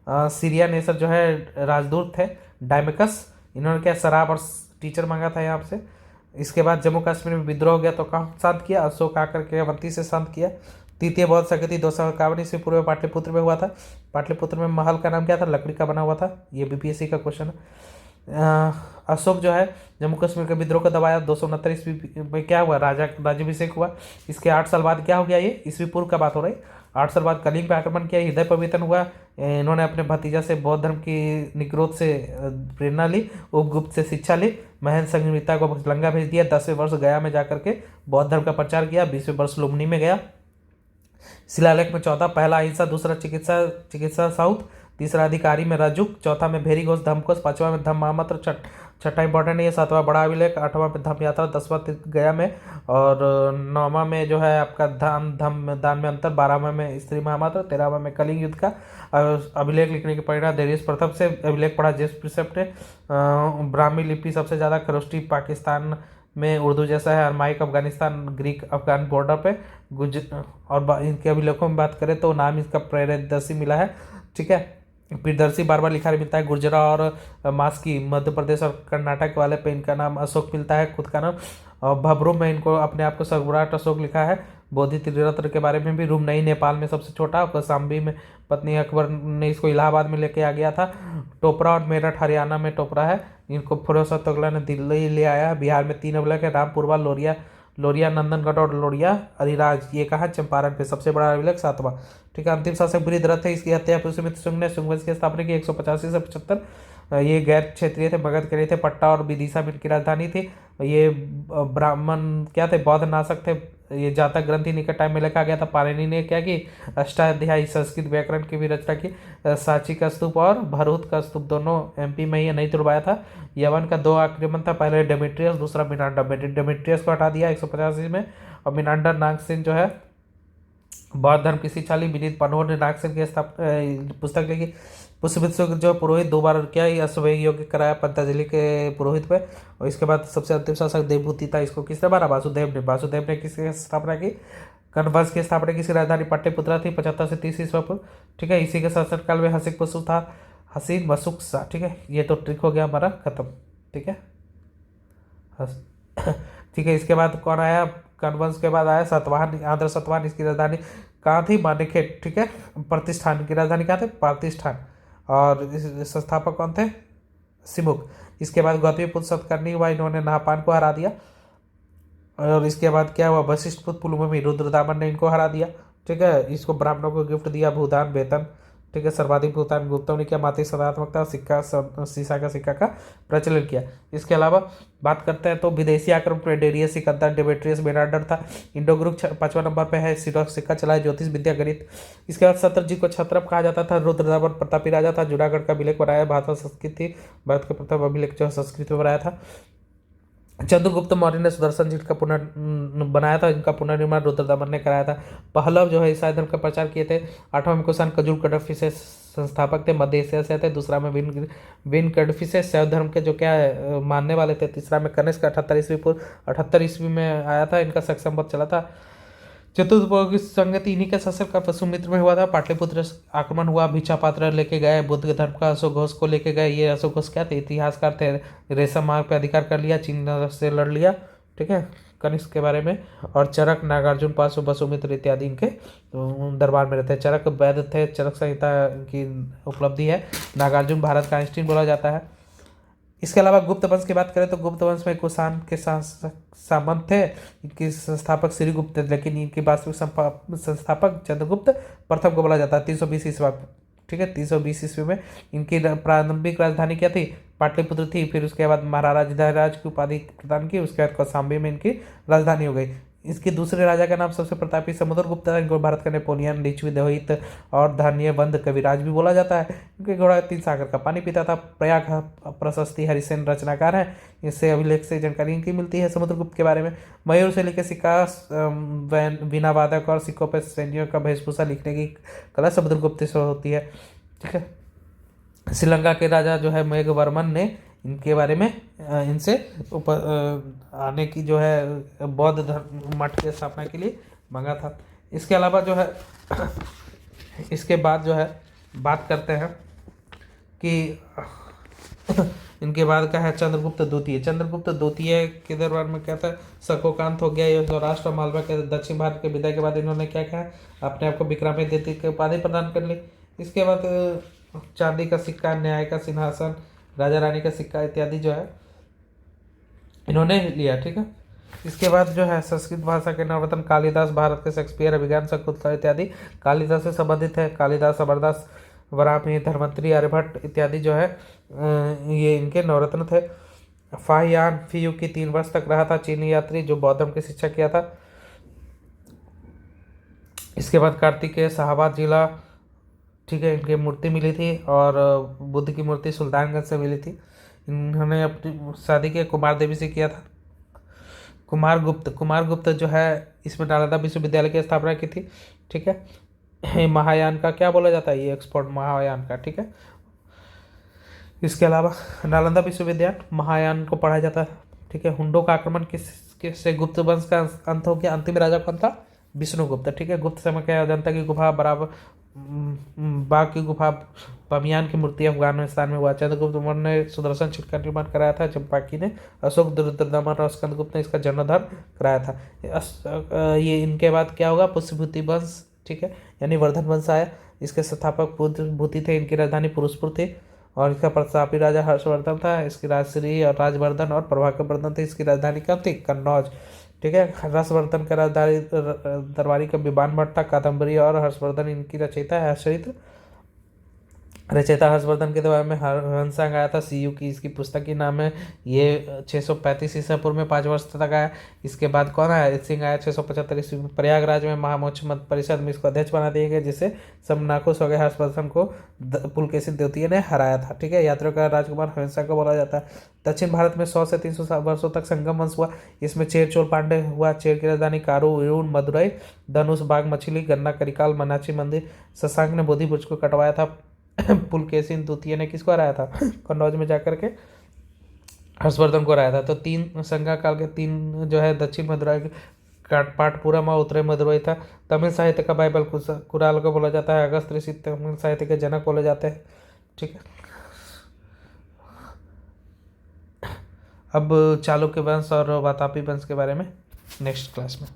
सीरिया नेसर जो है राजदूत थे। डायमेकस, इन्होंने क्या शराब और टीचर मांगा था यहाँ से। इसके बाद जम्मू कश्मीर में विद्रोह हो गया तो कहाँ शांत किया? अशोक आकर के अवंती से शांत किया। तृतीय बौद्ध संगति 251 ईस्वी पूर्व में पाटलिपुत्र में हुआ था। पाटलिपुत्र में महल का नाम क्या था? लकड़ी का बना हुआ था। ये बीपीएससी का क्वेश्चन है। अशोक जो है जम्मू कश्मीर के विद्रोह को दबाया। 269 ईस्वी में क्या हुआ? राज्याभिषेक हुआ। इसके 8 साल बाद क्या हो गया? ये ईस्वी पूर्व का बात हो रही। 8 साल बाद कलिंग पे आक्रमण किया। हृदय परिवर्तन हुआ। इन्होंने अपने भतीजा से बौद्ध धर्म की निग्रोध से प्रेरणा ली। उपगुप्त से शिक्षा ली। महेंद्र संघमित्रा को लंका भेज दिया। 10वें वर्ष गया में जाकर के बौद्ध धर्म का प्रचार किया। 20वें वर्ष लुम्बिनी में गया। शिलालेख में 14 पहला अहिंसा, दूसरा चिकित्सा साउथ, तीसरा अधिकारी में रजुक, चौथा में भेरी घोष धम्मकोश, पांचवा में धम्म महामंत्र, छठा इंपॉर्टेंट है, सातवां बड़ा अभिलेख, आठवां में धम्म यात्रा, 10वां गया में, और 9वां में जो है आपका दान में अंतर, 12वां में स्त्री महामंत्र, 13वां में कलिंग युद्ध का अभिलेख लिखने की प्रेरणा देश प्रथम से अभिलेख पढ़ा जेम्स प्रिसेप्ट ने। ब्राह्मी लिपि सबसे ज़्यादा खरोष्टी पाकिस्तान में उर्दू जैसा है। Aramaic Afghanistan Greek Afghan border पे और इनके अभिलेखों में बात करें तो नाम इसका प्रियदर्शी मिला है। ठीक है, प्रियदर्शी बार बार लिखा मिलता है। गुर्जरा और मास्की मध्य प्रदेश और कर्नाटक वाले पे इनका नाम अशोक मिलता है, खुद का नाम। और भबरूम में इनको अपने आप को सम्राट अशोक लिखा है। बोधि त्रिरत्न के बारे में भी। रूम नई नेपाल में सबसे छोटा। कौशाम्बी में पत्नी अकबर ने इसको इलाहाबाद में लेके आ गया था। टोपरा और मेरठ हरियाणा में टोपरा है। इनको फिरोज शाह तुगलक ने दिल्ली ले आया। बिहार में 3 अभिलेख है। रामपुरवा, लोरिया नंदनगढ़ और लोरिया अरिराज। ये कहा? चंपारण पे। सबसे बड़ा अभिलेख 7वां। ठीक है, अंतिम शासक बृहद्रथ है। इसकी हत्या पुष्यमित्र शुंग ने शुंग वंश की स्थापना की 185 से 75। ये गैर क्षेत्रीय थे, मगध के लिए थे। पट्टा और विदिशा में इनकी राजधानी थी। ये ब्राह्मण क्या थे? बौद्ध नाशक थे। ये जातक ग्रंथि निकट टाइम में लिखा गया था। पाणिनि ने क्या की? अष्टाध्यायी संस्कृत व्याकरण की भी रचना की। सांची का स्तूप और भरूच का स्तूप दोनों एमपी में ही नहीं तुड़वाया था। यवन का 2 आक्रमण था, पहले डेमेट्रियस, दूसरा मिनांडर। डेमेट्रियस को हटा दिया 185 में। और मिनांडर नागसेन जो है बौद्ध धर्म की शिक्षा ली। विनीत पनोर ने नागसेन की पुस्तक लिखी। पुष्यमित्र जो पुरोहित 2 बार क्या अश्वमेध यज्ञ कराया पतंजलि के पुरोहित पे। और इसके बाद सबसे अंतिम शासक देवभूति था। इसको किसने मारा? वासुदेव ने किसकी स्थापना की? कनवंश की स्थापना की। इसकी राजधानी पाटलिपुत्र थी 75 से 30 ईस्वी पूर्व। ठीक है, इसी के शासनकाल में हसिक मसुक था। हसीन मसुक सा। ठीक है, ये तो ट्रिक हो गया हमारा खत्म। ठीक है, ठीक है। इसके बाद कौन आया, कनवंश के बाद आया सातवाहन, आंध्र सातवाहन। इसकी राजधानी कहाँ थी, मानेखेट। ठीक है। प्रतिष्ठान की राजधानी कहाँ थे, प्रतिष्ठान। और इस संस्थापक कौन थे, सिमुक। इसके बाद गौतमीपुत्र सतकर्णी हुआ, इन्होंने नाहपान को हरा दिया। और इसके बाद क्या हुआ, वशिष्ठपुत्र पुलुमवी, रुद्रदामन ने इनको हरा दिया। ठीक है। इसको ब्राह्मणों को गिफ्ट दिया, भूदान, वेतन। ठीक है। सर्वाधिक भूदान गुप्तों ने किया, मातृ सदात्मकता, सिक्का, सीसा का सिक्का का प्रचलन किया। इसके अलावा बात करते हैं तो विदेशी आक्रमण में डेरियस सिकंदर, डेमेट्रियस मेनांडर था। इंडो ग्रुप 5वां नंबर पे है, सिक्का चलाए, ज्योतिष विद्या, गणित। इसके बाद सत्रजीत को छत्रप कहा जाता था, रुद्रदामन प्रतापी राजा था, जूनागढ़ का अभिलेख बनाया, भारत संस्कृति, भारत के प्रथम अभिलेख जो संस्कृत में बनाया था। चंद्रगुप्त मौर्य ने सुदर्शन झील का बनाया था, इनका पुनर्निर्माण रुद्रदमन ने कराया था। पहलव जो है ईसाई धर्म का प्रचार किए थे। 8वां में कुषाण कजूर कडफिसेस संस्थापक थे, मध्य एशिया से थे। दूसरा में विन कडफिसेस शैव धर्म के जो क्या मानने वाले थे। तीसरा में कनिष्क 78 ईस्वी में आया था, इनका शक संवत चला था। चतुर्थ की संगति इन्हीं के शासक का वसुमित्र में हुआ था। पाटलिपुत्र आक्रमण हुआ, भिक्षा पात्र लेके गए, बुद्ध धर्म का अशोक घोष को लेके गए। ये अशोक घोष क्या थे, इतिहासकार थे। रेशम मार्ग पे अधिकार कर लिया, चीन से लड़ लिया। ठीक है। कनिष्क के बारे में। और चरक, नागार्जुन, पाशु, वसुमित्र इत्यादि इनके दरबार में रहते हैं। चरक वैद्य थे, चरक संहिता की उपलब्धि है। नागार्जुन भारत का आइंस्टीन बोला जाता है। इसके अलावा गुप्त वंश की बात करें तो गुप्त वंश में कुषाण के सामंत थे, इनके संस्थापक श्रीगुप्त थे, लेकिन इनके वास्तविक संस्थापक चंद्रगुप्त प्रथम को बोला जाता है। 320 ईस्वी। ठीक है। 320 ईस्वी में इनकी प्रारंभिक राजधानी क्या थी, पाटलिपुत्र थी। फिर उसके बाद महाराज धीराज की उपाधि प्रदान की। उसके बाद कौशाम्बी में इनकी राजधानी हो गई। इसके दूसरे राजा का नाम सबसे प्रतापी समुद्रगुप्त था। इनको भारत का नेपोलियन, लिच्छवी, दोहित और धन्यवंत कविराज भी बोला जाता है। इनके घोड़ा 3 सागर का पानी पीता था। प्रयाग प्रशस्ति हरिसेन रचनाकार है, इससे अभिलेख से जानकारी इनकी मिलती है समुद्रगुप्त के बारे में। मयूर से लेकर सिक्का, वीणा वादक और सिक्कों पर सैनियों का वेशभूषा लिखने की कला समुद्रगुप्त से होती है। ठीक है। श्रीलंका के राजा जो है मेघवर्मन ने इनके बारे में इनसे आने की जो है बौद्ध धर्म मठ की स्थापना के लिए मांगा था। इसके अलावा जो है इसके बाद जो है बात करते हैं कि इनके बाद का है चंद्रगुप्त द्वितीय। चंद्रगुप्त द्वितीय के दरबार में क्या था, शकोकांत हो गया, ये सौराष्ट्र मालवा के दक्षिण भारत के विदाई के बाद इन्होंने क्या कहा, अपने आप को विक्रमादित्य की उपाधि प्रदान कर ली। इसके बाद चांदी का सिक्का, न्याय का सिंहासन, राजा रानी का सिक्का इत्यादि जो है इन्होंने लिया। ठीक है। इसके बाद जो है संस्कृत भाषा के नवरत्न कालिदास, भारत के शेक्सपियर, अभिज्ञान, शकुंतला इत्यादि कालिदास से संबंधित है। कालिदास, अमरदास, वराहमिहिर, धर्मंतरी, आर्यभट्ट इत्यादि जो है ये इनके नवरत्न थे। फाहियान फीयू की 3 वर्ष तक रहा था, चीनी यात्री जो बौद्ध धर्म की शिक्षा किया था। इसके बाद कार्तिकेय, शाहबाद जिला, ठीक है, इनकी मूर्ति मिली थी। और बुद्ध की मूर्ति सुल्तानगंज से मिली थी। इन्होंने अपनी शादी के कुमार देवी से किया था। कुमार गुप्त जो है इसमें नालंदा विश्वविद्यालय की स्थापना की थी। ठीक है। महायान का क्या बोला जाता है, ये एक्सपोर्ट महायान का। ठीक है। इसके अलावा नालंदा विश्वविद्यालय महायान को पढ़ाया जाता है। ठीक है। हुंडों का आक्रमण किससे गुप्त वंश का अंत हो गया। अंतिम राजा कौन था, विष्णुगुप्त। ठीक है। गुप्त समय के अजंता की गुफा, बराबर बाघ की गुफा, बमियान की मूर्ति अफगानिस्तान में हुआ। चंद्रगुप्त मौर्य ने सुदर्शन चक्र का निर्माण कराया था। चंपाकी ने, अशोक, रुद्रदमन और स्कंदगुप्त ने इसका जीर्णोद्धार कराया था। ये इनके बाद क्या होगा, पुष्यभूति वंश। ठीक है। यानी वर्धन वंश आया। इसके संस्थापक भूति थे, इनकी राजधानी पुरुषपुर थी। और इसका प्रतापी राजा हर्षवर्धन था। इसकी राजश्री और राजवर्धन और प्रभाकर वर्धन थे। इसकी राजधानी क्या थी, कन्नौज। ठीक है। हर्षवर्धन का राजधानी दरबारी का विमान भट्ट था। कादम्बरी और हर्षवर्धन इनकी रचयिता है। रचयिता हर्षवर्धन के द्वारा में हंसांग आया था, सीयू की इसकी पुस्तक की नाम है। ये 635 ईसा पूर्व में 5 वर्ष तक आया। इसके बाद कौन आया, सिंह आया 675 ईस्वी में। प्रयागराज में महामोक्ष मत परिषद में इसको अध्यक्ष बना दिए गए, जिससे सब नाखुश हो गए। हर्षवर्धन को पुलकेशिन द्वितीय ने हराया था। ठीक है। यात्रियों का राजकुमार हंसा को बोला जाता है। दक्षिण भारत में 100 से 300 वर्षों तक संगम वंश हुआ। इसमें चेर चोल पांडे हुआ। चेर की राजधानी कारू, वीरून, मदुरई, धनुष, बाग, मछली, गन्ना, करिकाल, मनाची मंदिर। शशांक ने बोधि बुर्ज को कटवाया था। पुलकेशिन द्वितीय ने किसको हराया था, कन्नौज में जाकर के हर्षवर्धन को हराया था। तो 3 संगा काल के 3 जो है दक्षिण मदुरई, पाटपुरम और उत्तरी मदुरई था। तमिल साहित्य का बाइबल कुराल को बोला जाता है। अगस्त ऋषि तमिल साहित्य के जनक बोले जाते हैं। ठीक है। अब चालुक्य वंश और वातापी वंश के बारे में नेक्स्ट क्लास में।